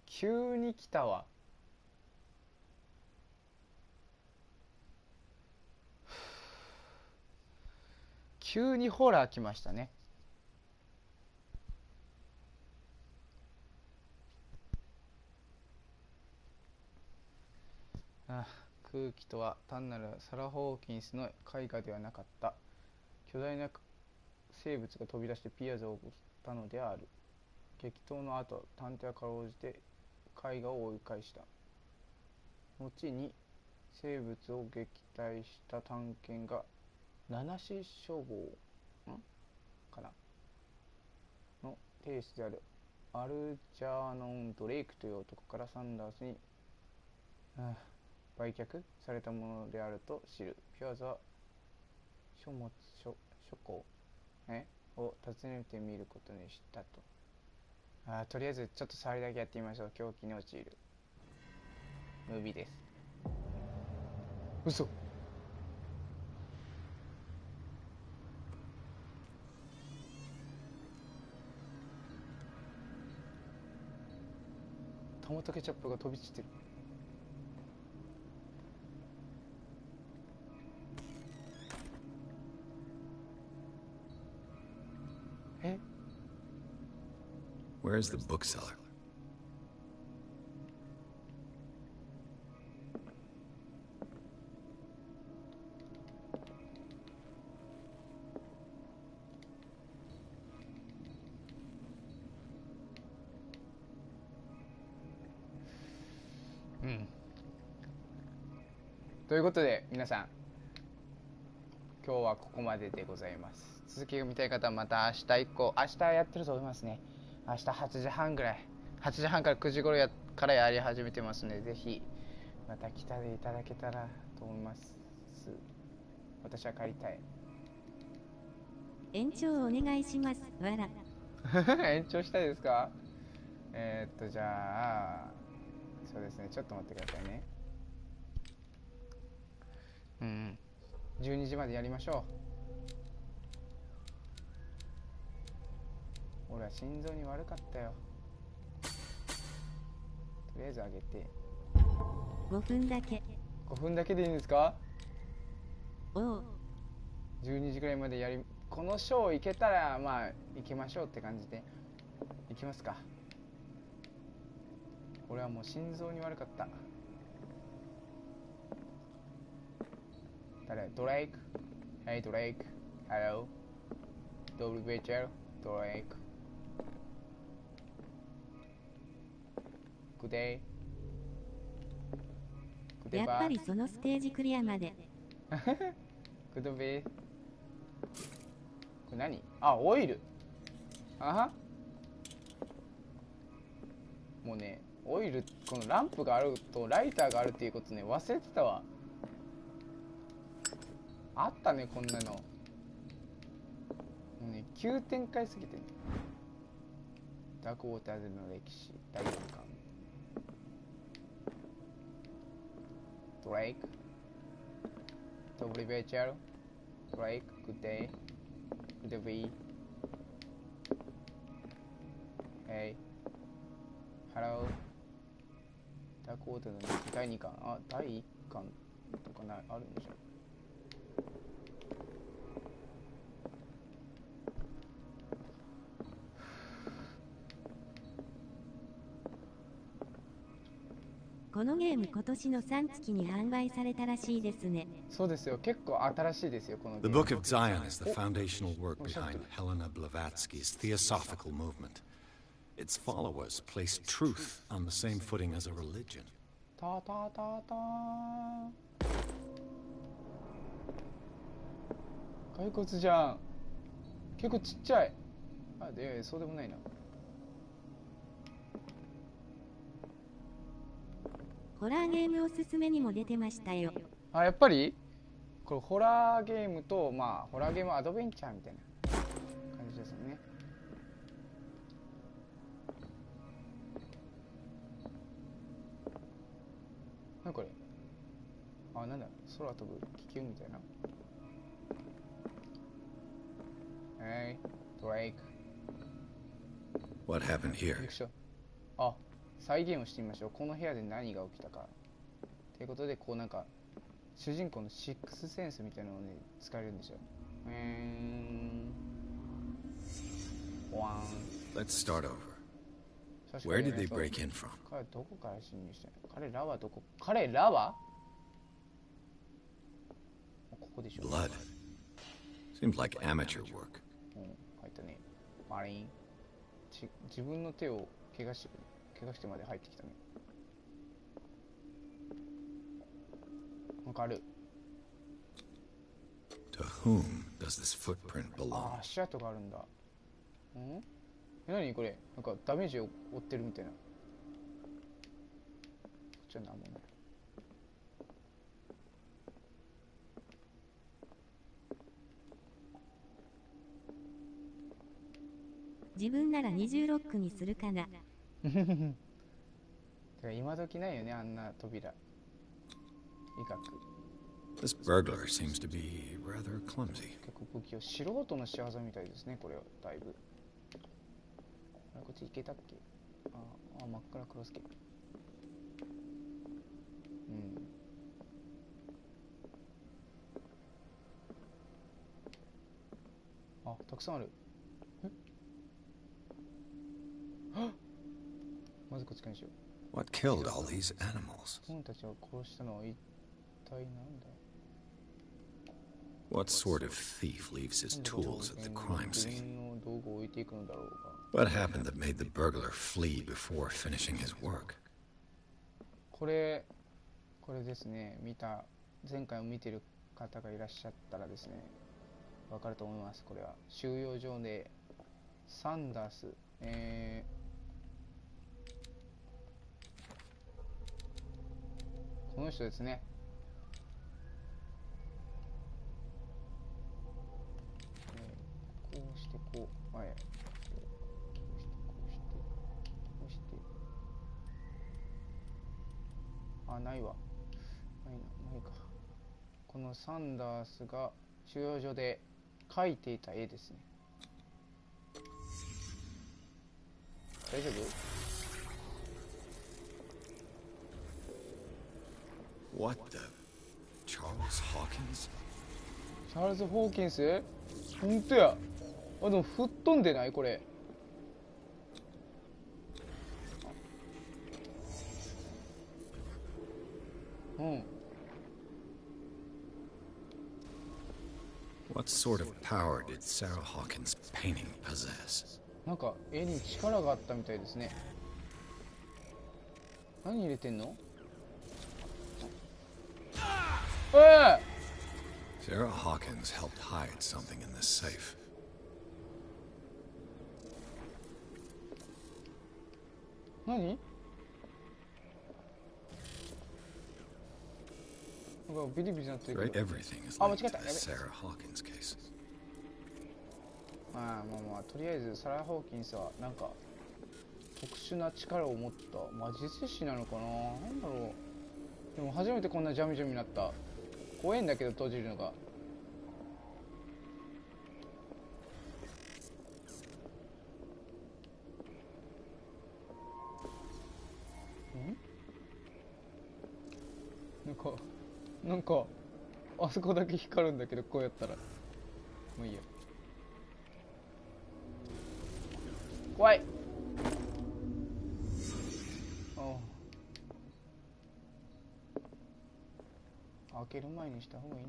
急に来たわ。急にホラー来ましたね。空気とは単なるサラ・ホーキンスの絵画ではなかった。巨大な生物が飛び出してピアザを起こしたのである。激闘の後、探偵はかろうじて絵画を追い返した。後に生物を撃退した探検が七死処方かなの亭主であるアルジャーノン・ドレイクという男からサンダースに売却されたものであると知る。ピュアザ書庫を訪ねてみることにしたと。とりあえずちょっと触りだけやってみましょう。狂気に陥るムービーです。嘘。トマトケチャップが飛び散ってる。え Where's the bookseller?ということで皆さん、今日はここまででございます。続きが見たい方はまた明日以降、明日やってると思いますね。明日8時半ぐらい、8時半から9時頃からやり始めてますので、ぜひまた来ていただけたらと思います。私は帰りたい。延長お願いします。わら。延長したいですか？じゃあそうですね、ちょっと待ってくださいね。12時までやりましょう。俺は心臓に悪かったよ。とりあえず上げて5分だけ。5分だけでいいんですか？おう。12時くらいまでこのショー行けたらまあ行きましょうって感じで行きますか。俺はもう心臓に悪かった。誰？ドレイク。Hey ドレイク。Hello。ドブルベチェル。ドレイク。Good day。やっぱりそのステージクリアまで。Good day。これ何？あ、オイル。あは。もうね、オイル、このランプがあるとライターがあるっていうことね、忘れてたわ。あったね、こんなの。もうね、急展開すぎてね。ダークウォーターズの歴史、第4巻。ドレイク。トブリベーチャル。ドレイク、グッデイ。グッデビー。ヘイ。ハロー。ダークウォーターズの歴史、第2巻。あ、第1巻とかあるんでしょ。このゲーム今年の3月に販売されたらしいですね。そうですよ、結構新しいですよ、このゲー The ム。 Book of Zion is the foundational work behind Helena Blavatsky's theosophical movement. Its followers place truth on the same footing as a religion. たたたた骸骨じゃん。結構ちっちゃい。あ、で、そうでもないな。ホラーゲームおすすめにも出てましたよ。あ、やっぱりこれホラーゲームと、まあホラーゲームアドベンチャーみたいな感じですよね。なにこれ。あ、なんだ、空飛ぶ気球みたいな。ドレイク。 What happened here? あ、再現をしてみましょう。この部屋で何が起きたかということで、こうなんか主人公のシックスセンスみたいなのをね、使えるんですよ。Let's start over. Where did they break in from? 彼はどこから侵入したの？彼らはどこ？彼らはここでしょ。 Blood. Seems like amateur work. 入ったね。マリン。自分の手を怪我してまで入ってきたね。わかる。 To whom does this footprint あ belong? あ、足跡があるんだ。何これ？なんかダメージを負ってるみたいな。こっちはなんもない。自分なら20ロックにするかな。今時ないよね、あんな扉。医学。 This burglar seems to be rather clumsy. 結構不器用。素人の仕業みたいですね、これは。だいぶ。あれ、こっち行けたっけ？あ、真っ暗クロスケ。あ、たくさんある。まずこっちからにしよう。 What killed all these animals? 本たちを殺したのは一体なんだ。 What sort of thief leaves his tools at the crime scene? の道具を置いていくのだろうが。 What happened that made the burglar flee before finishing his work? これですね、前回を見てる方がいらっしゃったらですね、わかると思います。これは収容所でサンダース、この人ですね。こうしてこう、はい、こうしてあ、ないわ、ないか。このサンダースが収容所で描いていた絵ですね。大丈夫？ What the? Charles Hawkins? チャールズ・ホーキンス？ほんとや。あ、でも吹っ飛んでないこれ。うん。 What sort of power did Sarah Hawkins' painting possess? なんか絵に力があったみたいですね。何入れてんの？Sarah Hawkins helped hide something in this safe. 何？なんかビリビリなってる Right, けど。 everything is あ、間違 linked えた。 to やべ。 the Sarah Hawkins case. まあとりあえずサラ・ホーキンスはなんか特殊な力を持った魔術師なのかな。なんだろう。でも初めてこんなジャミジャミになった。怖いんだけど閉じるのが。なんかあそこだけ光るんだけど、こうやったらもういいや。怖い。開ける前にした方がいいな。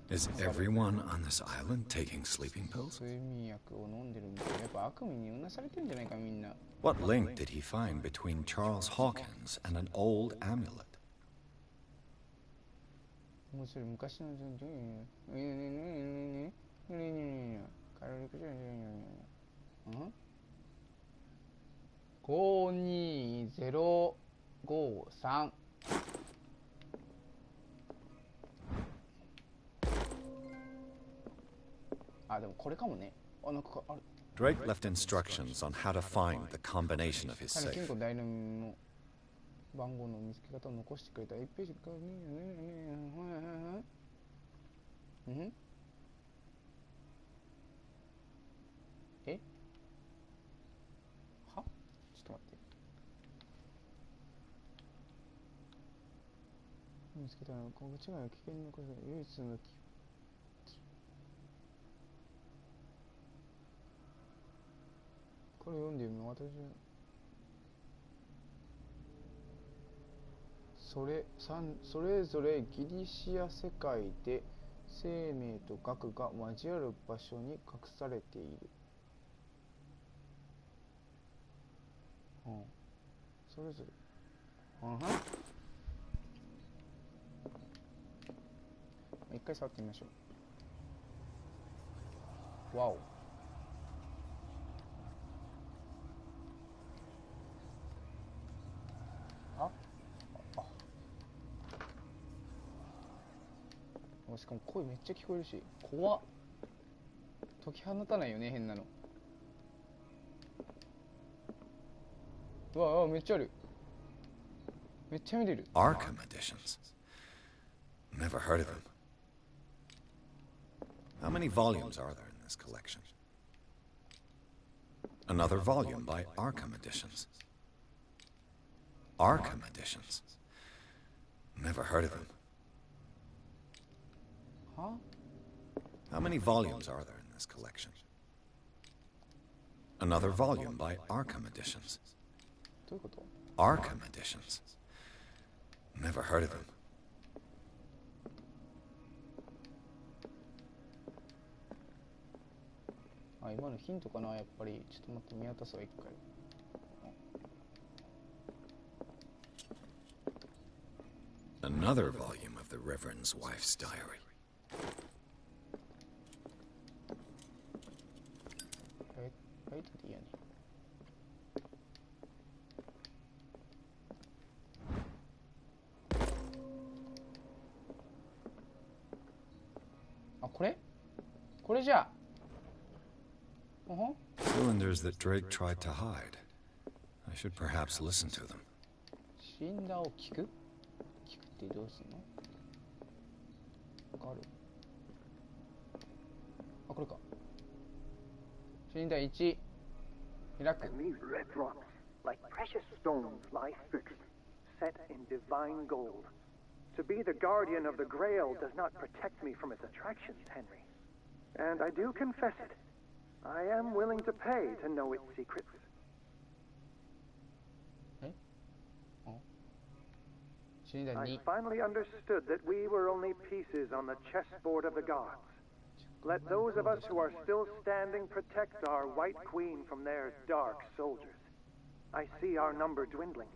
Is everyone on this island taking sleeping pills? 睡眠薬を飲んでるんだけど、やっぱ悪夢にうなされてんじゃないかみんな。 What link did he find between Charles Hawkins and an old amulet? もうそれ昔の52053。あ、でもこれかもね。あ、なんかある。 Drake left instructions on how to find the combination of his 彼 safe. 金庫代理の番号の見つけ方を残してくれた1ページからえはちょっと待って。見つけたのはこの違いは危険なことで唯一のこれ読んでみよう。私それぞれギリシア世界で生命と学が交わる場所に隠されている。それぞれ。一回触ってみましょう。わお。しかも声めっちゃ聞こえるし、怖っ。解き放たないよね、変なの。うわ、めっちゃある。めっちゃ見れる。 Arkham editions. Never heard of them. How many volumes are there in this collection? Another volume by Arkham Editions. Arkham Editions. Never heard of them. は How many volumes are there in this collection? Another volume by Arkham Editions. どういうこと？ Arkham Editions. Never heard of them. あ、今のヒントかな、やっぱり。ちょっと待って、見渡そう、一回。Another volume of the Reverend's wife's diary. ライトでいいやね。あ、これ？これじゃ。Cylinders that Drake tried to hide. I should perhaps listen to them. シリンダーを聞く？聞くってどうすんの？わかる？あ、これか。シリンダー1。開く。 And these red rocks, like precious stones, lie fixed, set in divine gold. To be the guardian of the Grail does not protect me from its attractions, Henry. And I do confess it. I am willing to pay to know its secrets. シリンダー I 2。 finally understood that we were only pieces on the chessboard of the gods. Let those of us who are still standing protect our White Queen from their dark soldiers. I see our number dwindling,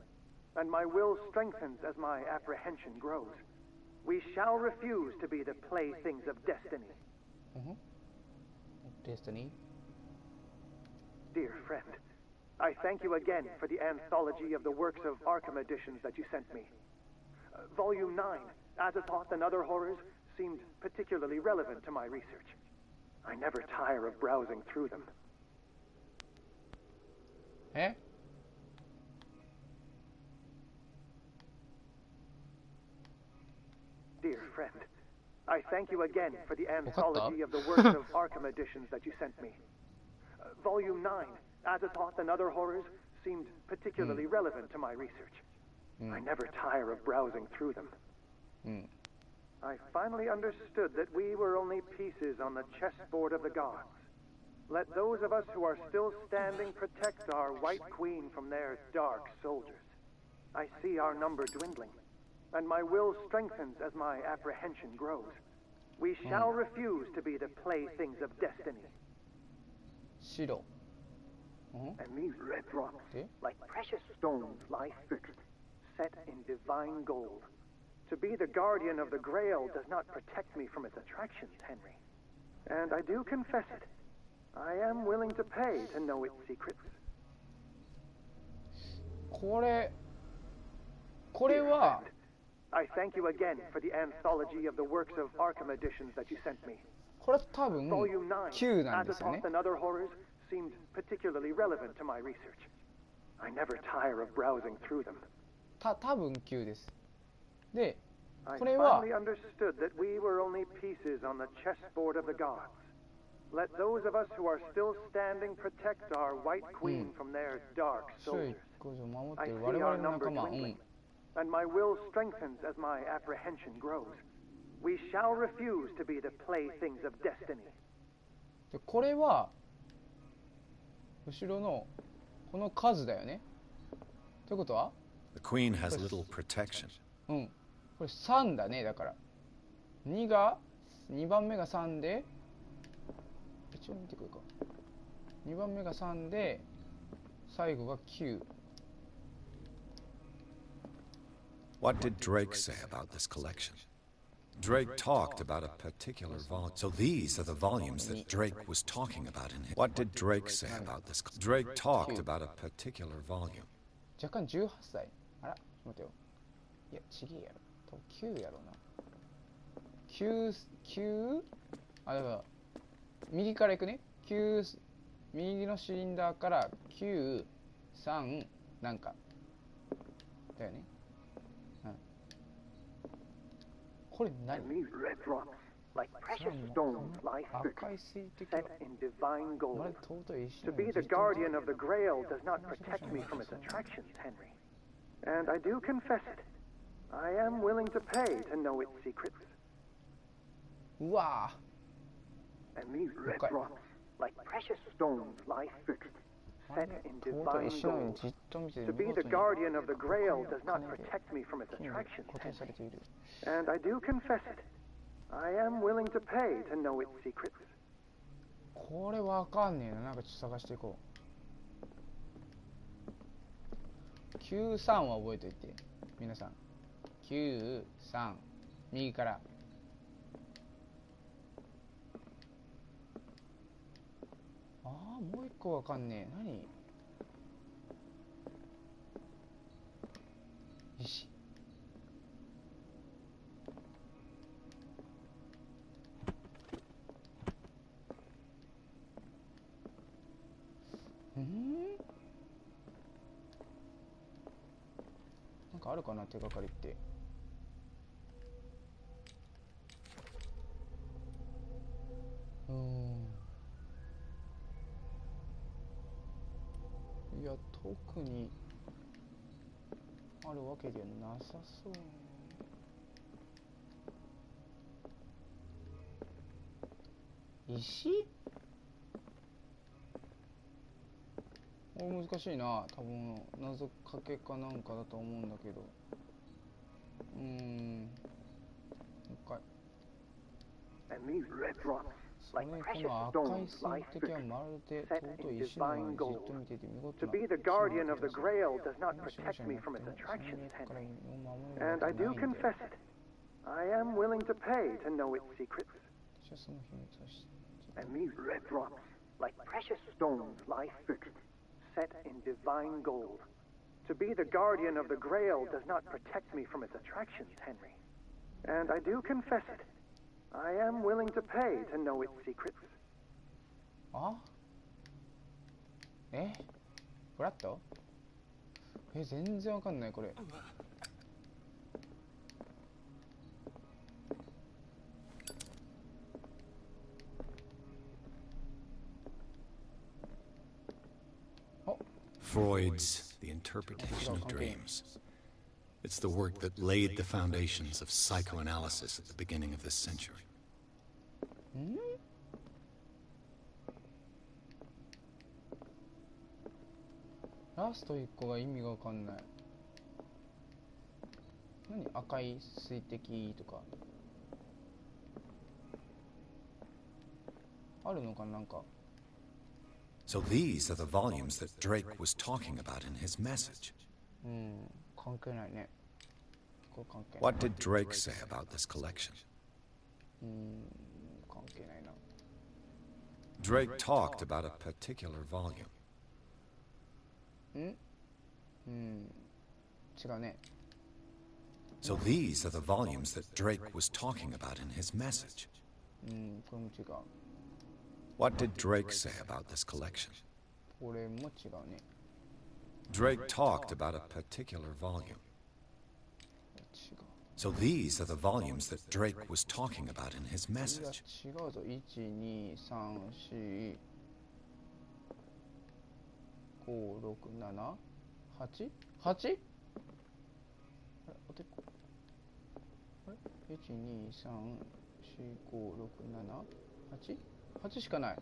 and my will strengthens as my apprehension grows. We shall refuse to be the playthings of destiny. Destiny? Dear friend, I thank you again for the anthology of the works of Arkham Editions that you sent me. Volume 9, Azathoth and Other Horrors, seemed particularly relevant to my research. I never tire of browsing through them. え？ Dear friend, I thank you again for the anthology of the works of Arkham Editions that you sent me. Volume 9, Azathoth and Other Horrors, seemed particularly relevant to my research. I never tire of browsing through them. I finally understood that we were only pieces on the chessboard of the gods. Let those of us who are still standing protect our White Queen from their dark soldiers. I see our number dwindling, and my will strengthens as my apprehension grows. We shall refuse to be the playthings of destiny. 白。And these red rocks, Okay. like precious stones, lie fixed, set in divine gold. To be the guardian of the Grail does not protect me from its attractions, Henry. And I do confess it. I am willing to pay to know its secrets. これは I thank you again for the anthology of the works of Arkham Editions that you sent me. これ多分 Volume 9, 9なんですよね。 Azathoth and Other Horrors seemed particularly relevant to my research. I never tire of browsing through them. 多分9です。で、 I これは finally understood that we were only pieces on the chessboard of the gods. Let those of us who are still standing protect our White Queen from their dark 周囲 soldiers. 工場を守って I いる see 我 our 々の number 仲間。 dwindling, and my will strengthens as my apprehension grows. We shall refuse to be the playthings of destiny. でこれは後ろのこの数だよね。ということは The Queen has little protection. これ3だね。だから2番目が3で、一応見てくるか。2番目が3で最後が9。 What did Drake say about this collection? Drake talked about a particular volume. So these are the volumes that Drake was talking about in his. What did Drake say about this? Drake talked about a particular volume. 若干18歳。あら、ちょっと待ってよ。いや、ちげえやろ。多分9やろうな。9？あ、だから、右からいくね。9、右のシリンダーから9、3、なんか。だよね。これ何？ And these red rocks, like precious stones, lie 赤 fixed, い水滴 set は in divine ま gold. るで尊い石 To の be よう the に guardian of the Grail does not protect me from its attractions, Henry. And I do confess it. I am willing to pay to know its secrets. うわ And these red rocks, like precious stones, lie fixed, set in divine gold. To be the guardian of the Grail does not protect me from its attractions, and I do confess it. I am willing to pay to know its secrets. これわかんねえな。なんかちょっと探していこう。93は覚えといて皆さん。93右から。ああ、もう一個わかんねえ。何？石。なんかあるかな、手がかりって。いや、特にあるわけではなさそう。石？難しいな。多分謎かけかなんかだと思うんだけど。もう一回。それにこの赤い水滴はまるで尊い石のようにじっと見ていて見事な。 And I do confess it. I am willing to pay to know its secrets. And these red rocks, like precious stones, lie fixed, set in divine gold. To be the guardian of the Grail does not protect me from its attractions, Henry. And I do confess it. I am willing to pay to know its secrets. あ？え？フラット？全然わかんないこれ。Freud's The Interpretation of Dreams. It's the work that laid the foundations of psychoanalysis at the beginning of this century. ラスト1個が意味がわかんない。何？赤い水滴とかあるのかな、なんか。 So these are the volumes that Drake was talking about in his message. 関係ないね。これ関係ない。 What did Drake say about this collection? 関係ないな。 Drake talked about a particular volume. 違うね。 So these are the volumes that Drake was talking about in his message. これも違う。 What did Drake say about this collection? これも違うね。 Drake talked about a particular volume. So these are the volumes that Drake was talking about in his message. 違うぞ。1、2、3、4、5、6、7、8？ 8？ あれ？当てる？あれ？ 1、2、3、4、5、6、7、8？ 8しかない。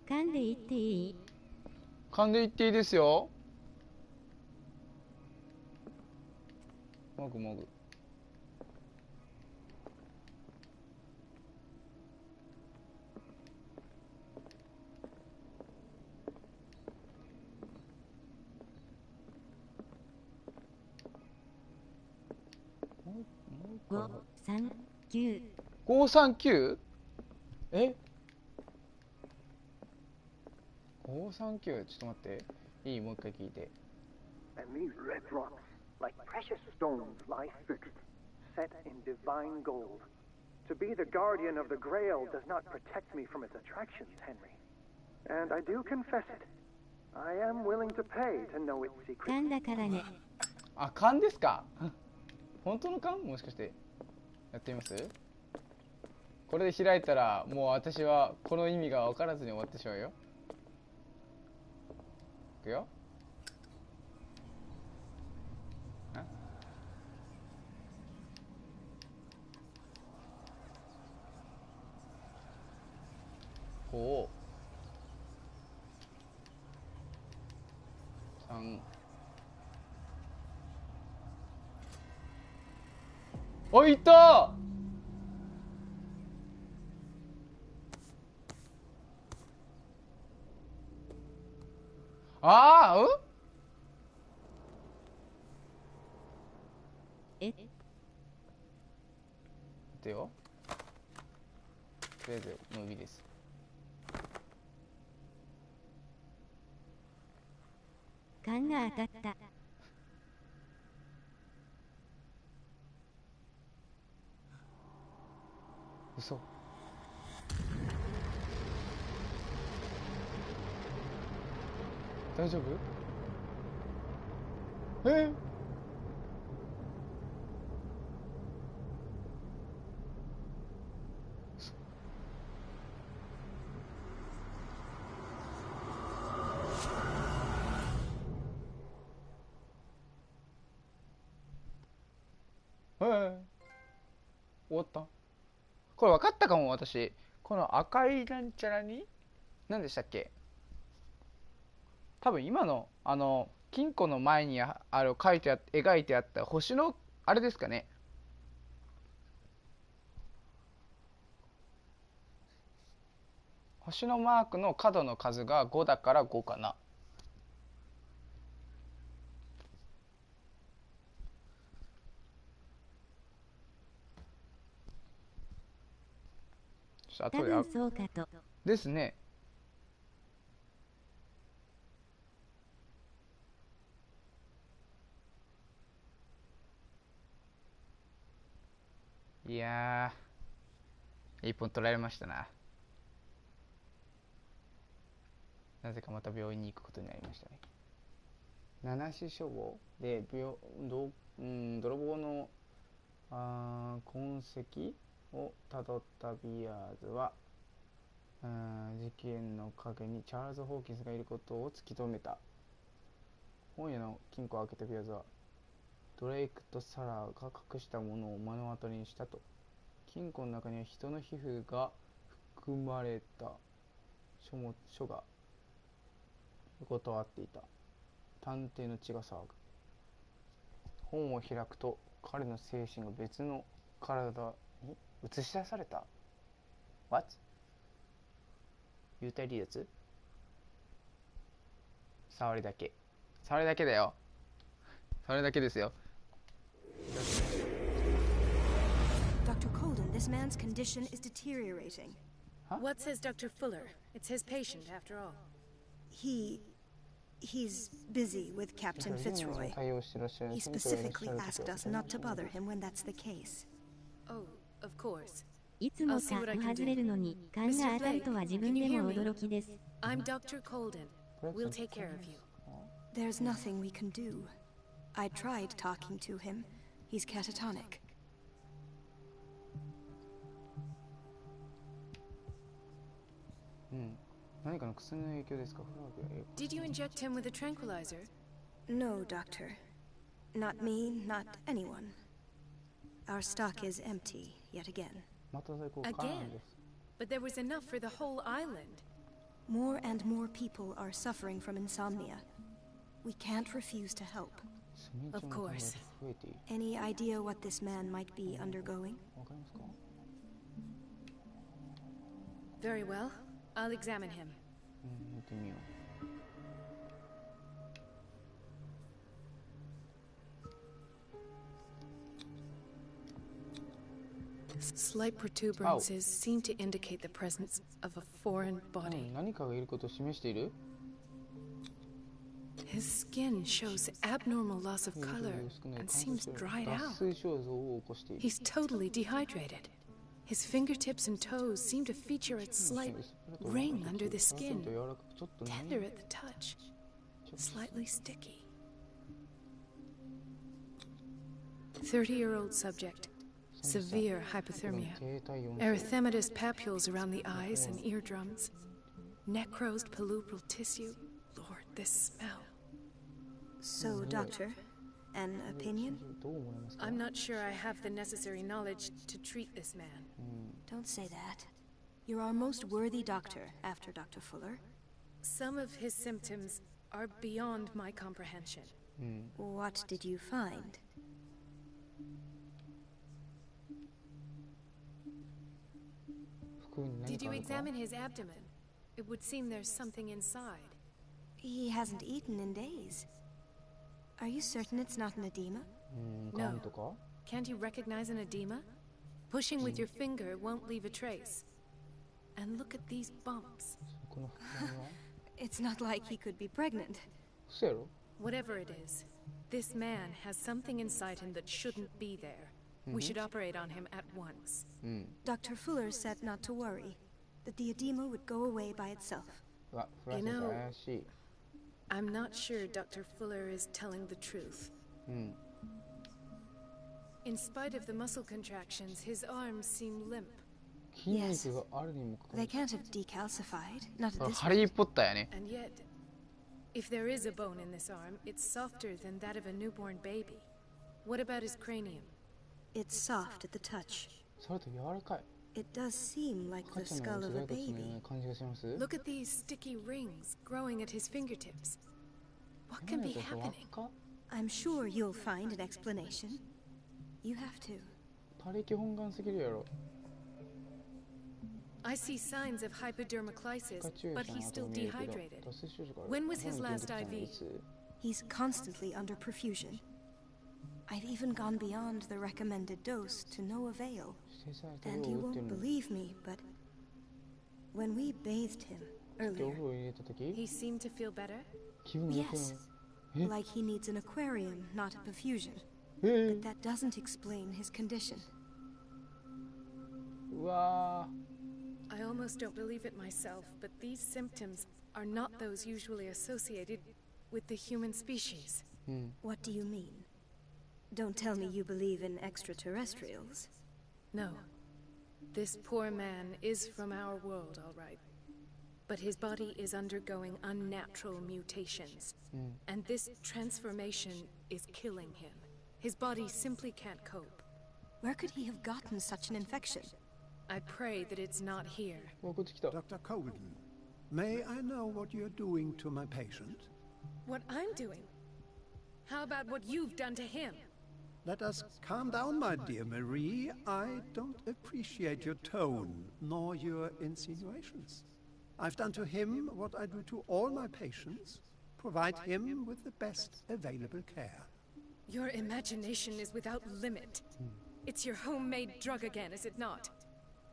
噛んでいっていい？噛んでいっていいですよ。もぐもぐ。539。539？え？ 539？ ちょっと待って。いい？もう一回聞いて。 And these red rocks, like precious stones, lie fixed, set in divine gold. To be the guardian of the Grail does not protect me from its attractions, Henry. And I do confess it. I am willing to pay to know its secrets. 勘だからね。あ、勘ですか？本当の勘？もしかしてやってみます？これで開いたらもう私はこの意味が分からずに終わってしまうよ。いくよ。おお3あ、いた。ああ、うんえ、待ってよ。とりあえずムービーです。勘が当たった。嘘。大丈夫？終わった。これ分かったかも。私この赤いなんちゃらに何でしたっけ。多分今の金庫の前に書いて描いてあった星のあれですかね。星のマークの角の数が5だから5かな。多分そうかと。ですね。いやー、一本取られましたな。なぜかまた病院に行くことになりましたね。七死処方で泥棒の痕跡をたどったビアーズは事件の陰にチャールズ・ホーキンスがいることを突き止めた。本屋の金庫を開けたビアーズはドレイクとサラが隠したものを目の当たりにしたと。金庫の中には人の皮膚が含まれた書が横たわっていた。探偵の血が騒ぐ。本を開くと彼の精神が別の体に映し出された。 What? 幽体離脱？触りだけだよ。触りだけですよ。Dr. Colden, this man's condition is deteriorating. Huh? What says Dr. Fuller? It's his patient, after all. He's busy with Captain Fitzroy. He specifically asked us not to bother him when that's the case. Oh, of course. いつも勘外れるのに勘が当たるとは自分でも驚きです。I'm Dr. Colden. We'll take care of you. There's nothing we can do. I tried talking to him. He's catatonic. Did you inject him with a tranquilizer? No, Doctor. Not me, not anyone. Our stock is empty, yet again. Again? But there was enough for the whole island. More and more people are suffering from insomnia. We can't refuse to help. Of course. Any idea what this man might be undergoing? Very well. I'll examine him. Slight protuberances seem to indicate the presence of a foreign body. His skin shows abnormal loss of color and seems dried out. He's totally dehydrated. His fingertips and toes seem to feature a slight ring under the skin, tender at the touch, slightly sticky. 30-year-old subject, severe hypothermia, erythematous papules around the eyes and eardrums, necrosed palpebral tissue. Lord, this smell. So, Doctor, an opinion? I'm not sure I have the necessary knowledge to treat this man. Don't say that. You're our most worthy doctor after Dr. Fuller. Some of his symptoms are beyond my comprehension. What did you find? Did you examine his abdomen? It would seem there's something inside. He hasn't eaten in days. Are you certain it's not an edema? No. Can't you recognize an edema? Pushing with your finger won't leave a trace. And look at these bumps. It's not like he could be pregnant. Whatever it is, this man has something inside him that shouldn't be there. We should operate on him at once. Dr. Fuller said not to worry, that the edema would go away by itself. You know, I'm not sure Dr. Fuller is telling the truth. In spite of the muscle contractions, his arms seem limp. Yes. They can't have decalcified, not at this point. And yet, if there is a bone in this arm, it's softer than that of a newborn baby. What about his cranium? It's soft at the touch. It does seem like the skull of a baby. Look at these sticky rings growing at his fingertips. What can be happening? I'm sure you'll find an explanation. You have to. I see signs of hypodermoclysis, but he's still dehydrated. When was his last IV? He's constantly under perfusion. I've even gone beyond the recommended dose to no avail. And you won't believe me, but when we bathed him earlier, he seemed to feel better? Yes. Like he needs an aquarium, not a perfusion. But that doesn't explain his condition. I almost don't believe it myself, but these symptoms are not those usually associated with the human species. What do you mean? Don't tell me you believe in extraterrestrials. No. This poor man is from our world, all right. But his body is undergoing unnatural mutations. And this transformation is killing him. His body simply can't cope. Where could he have gotten such an infection? I pray that it's not here. Dr. Colden, may I know what you're doing to my patient? What I'm doing? How about what you've done to him? Let us calm down, my dear Marie. I don't appreciate your tone, nor your insinuations. I've done to him what I do to all my patients. Provide him with the best available care. Your imagination is without limit. It's your homemade drug again, is it not?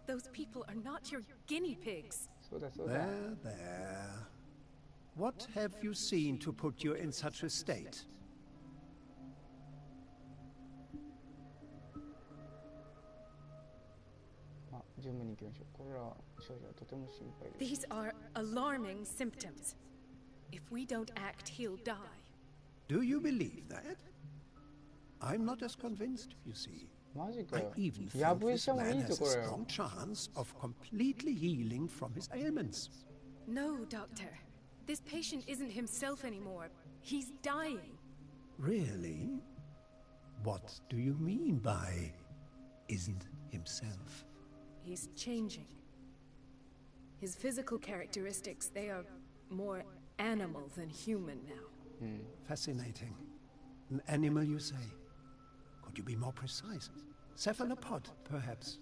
Those people are not your guinea pigs. There. What have you seen to put you in such a state? These are alarming symptoms. If we don't act, he'll die. Do you believe that? I'm not as convinced, you see. I even think this man has a strong chance of completely healing from his ailments. No, Doctor. This patient isn't himself anymore. He's dying. Really? What do you mean by isn't himself? He's changing. His physical characteristics, they are more animal than human now. Fascinating. An animal, you say? Could you be more precise? Cephalopod, perhaps?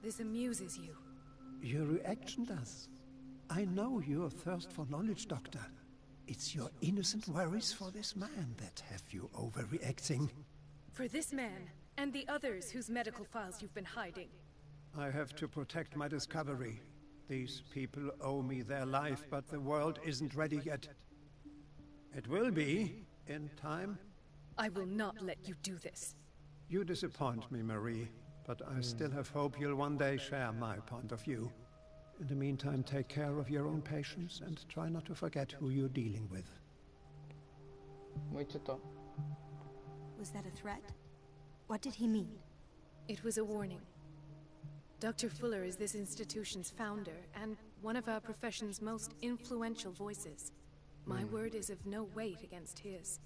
This amuses you. Your reaction does. I know your thirst for knowledge, Doctor. It's your innocent worries for this man that have you overreacting. For this man, and the others whose medical files you've been hiding. I have to protect my discovery. These people owe me their life, but the world isn't ready yet. It will be, in time. I will not let you do this. You disappoint me, Marie, but I still have hope you'll one day share my point of view. In the meantime, take care of your own patients and try not to forget who you're dealing with. Was that a threat? What did he mean? It was a warning. Dr. Fuller is this institution's founder and one of our profession's most influential voices. My word is of no weight against his.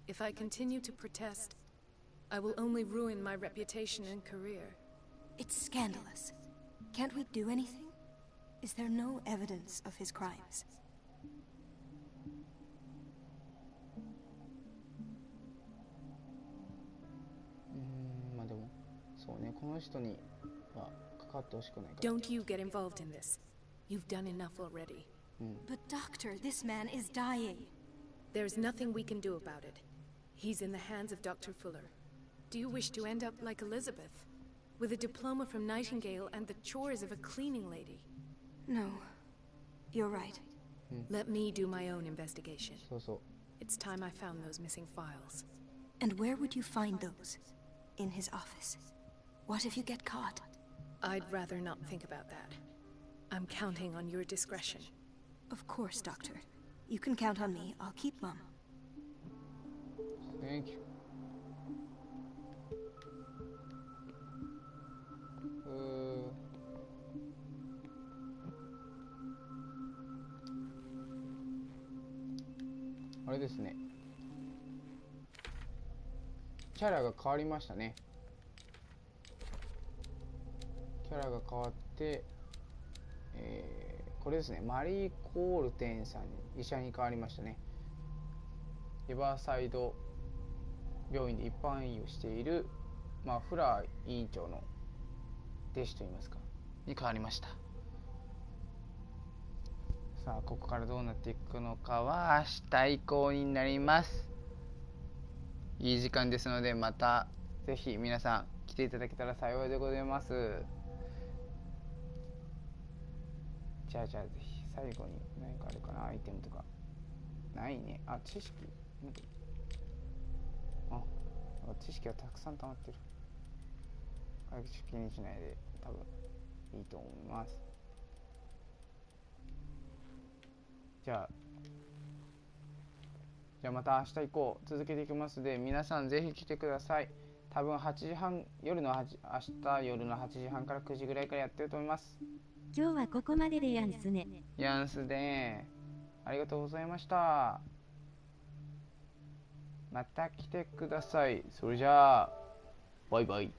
If I continue to protest, I will only ruin my reputation and career. It's scandalous. Can't we do anything? Is there no evidence of his crimes? まあでもそうね、この人にはかかってほしくないから。Don't you get involved in this. You've done enough already. But doctor, this man is dying. There's nothing we can do about it. He's in the hands of Dr. Fuller. Do you wish to end up like Elizabeth, with a diploma from Nightingale and the chores of a cleaning lady? No. You're right. Let me do my own investigation. そうそう。 It's time I found those missing files. And where would you find those? In his office. What if you get caught? I'd rather not think about that. I'm counting on your discretion. Of course, Doctor. You can count on me. I'll keep mum. Thank you. あれですね。キャラが変わりましたね。キャラが変わって、これですね。マリー・コールテンさんに医者に変わりましたね。リバーサイド病院で一般医をしている、フラー委員長の弟子といいますかに変わりました。さあここからどうなっていくのかは明日以降になります。いい時間ですのでまたぜひ皆さん来ていただけたら幸いでございます。じゃあぜひ最後に何かあるかな。アイテムとかないね。知識知識はたくさん溜まってる。回復気にしないで多分いいと思います。じゃあまた明日以降続けていきますので皆さんぜひ来てください。多分8時半明日夜の8時半から9時ぐらいからやってると思います。今日はここまででやんすね。やんすね。ありがとうございました。また来てください。それじゃあバイバイ。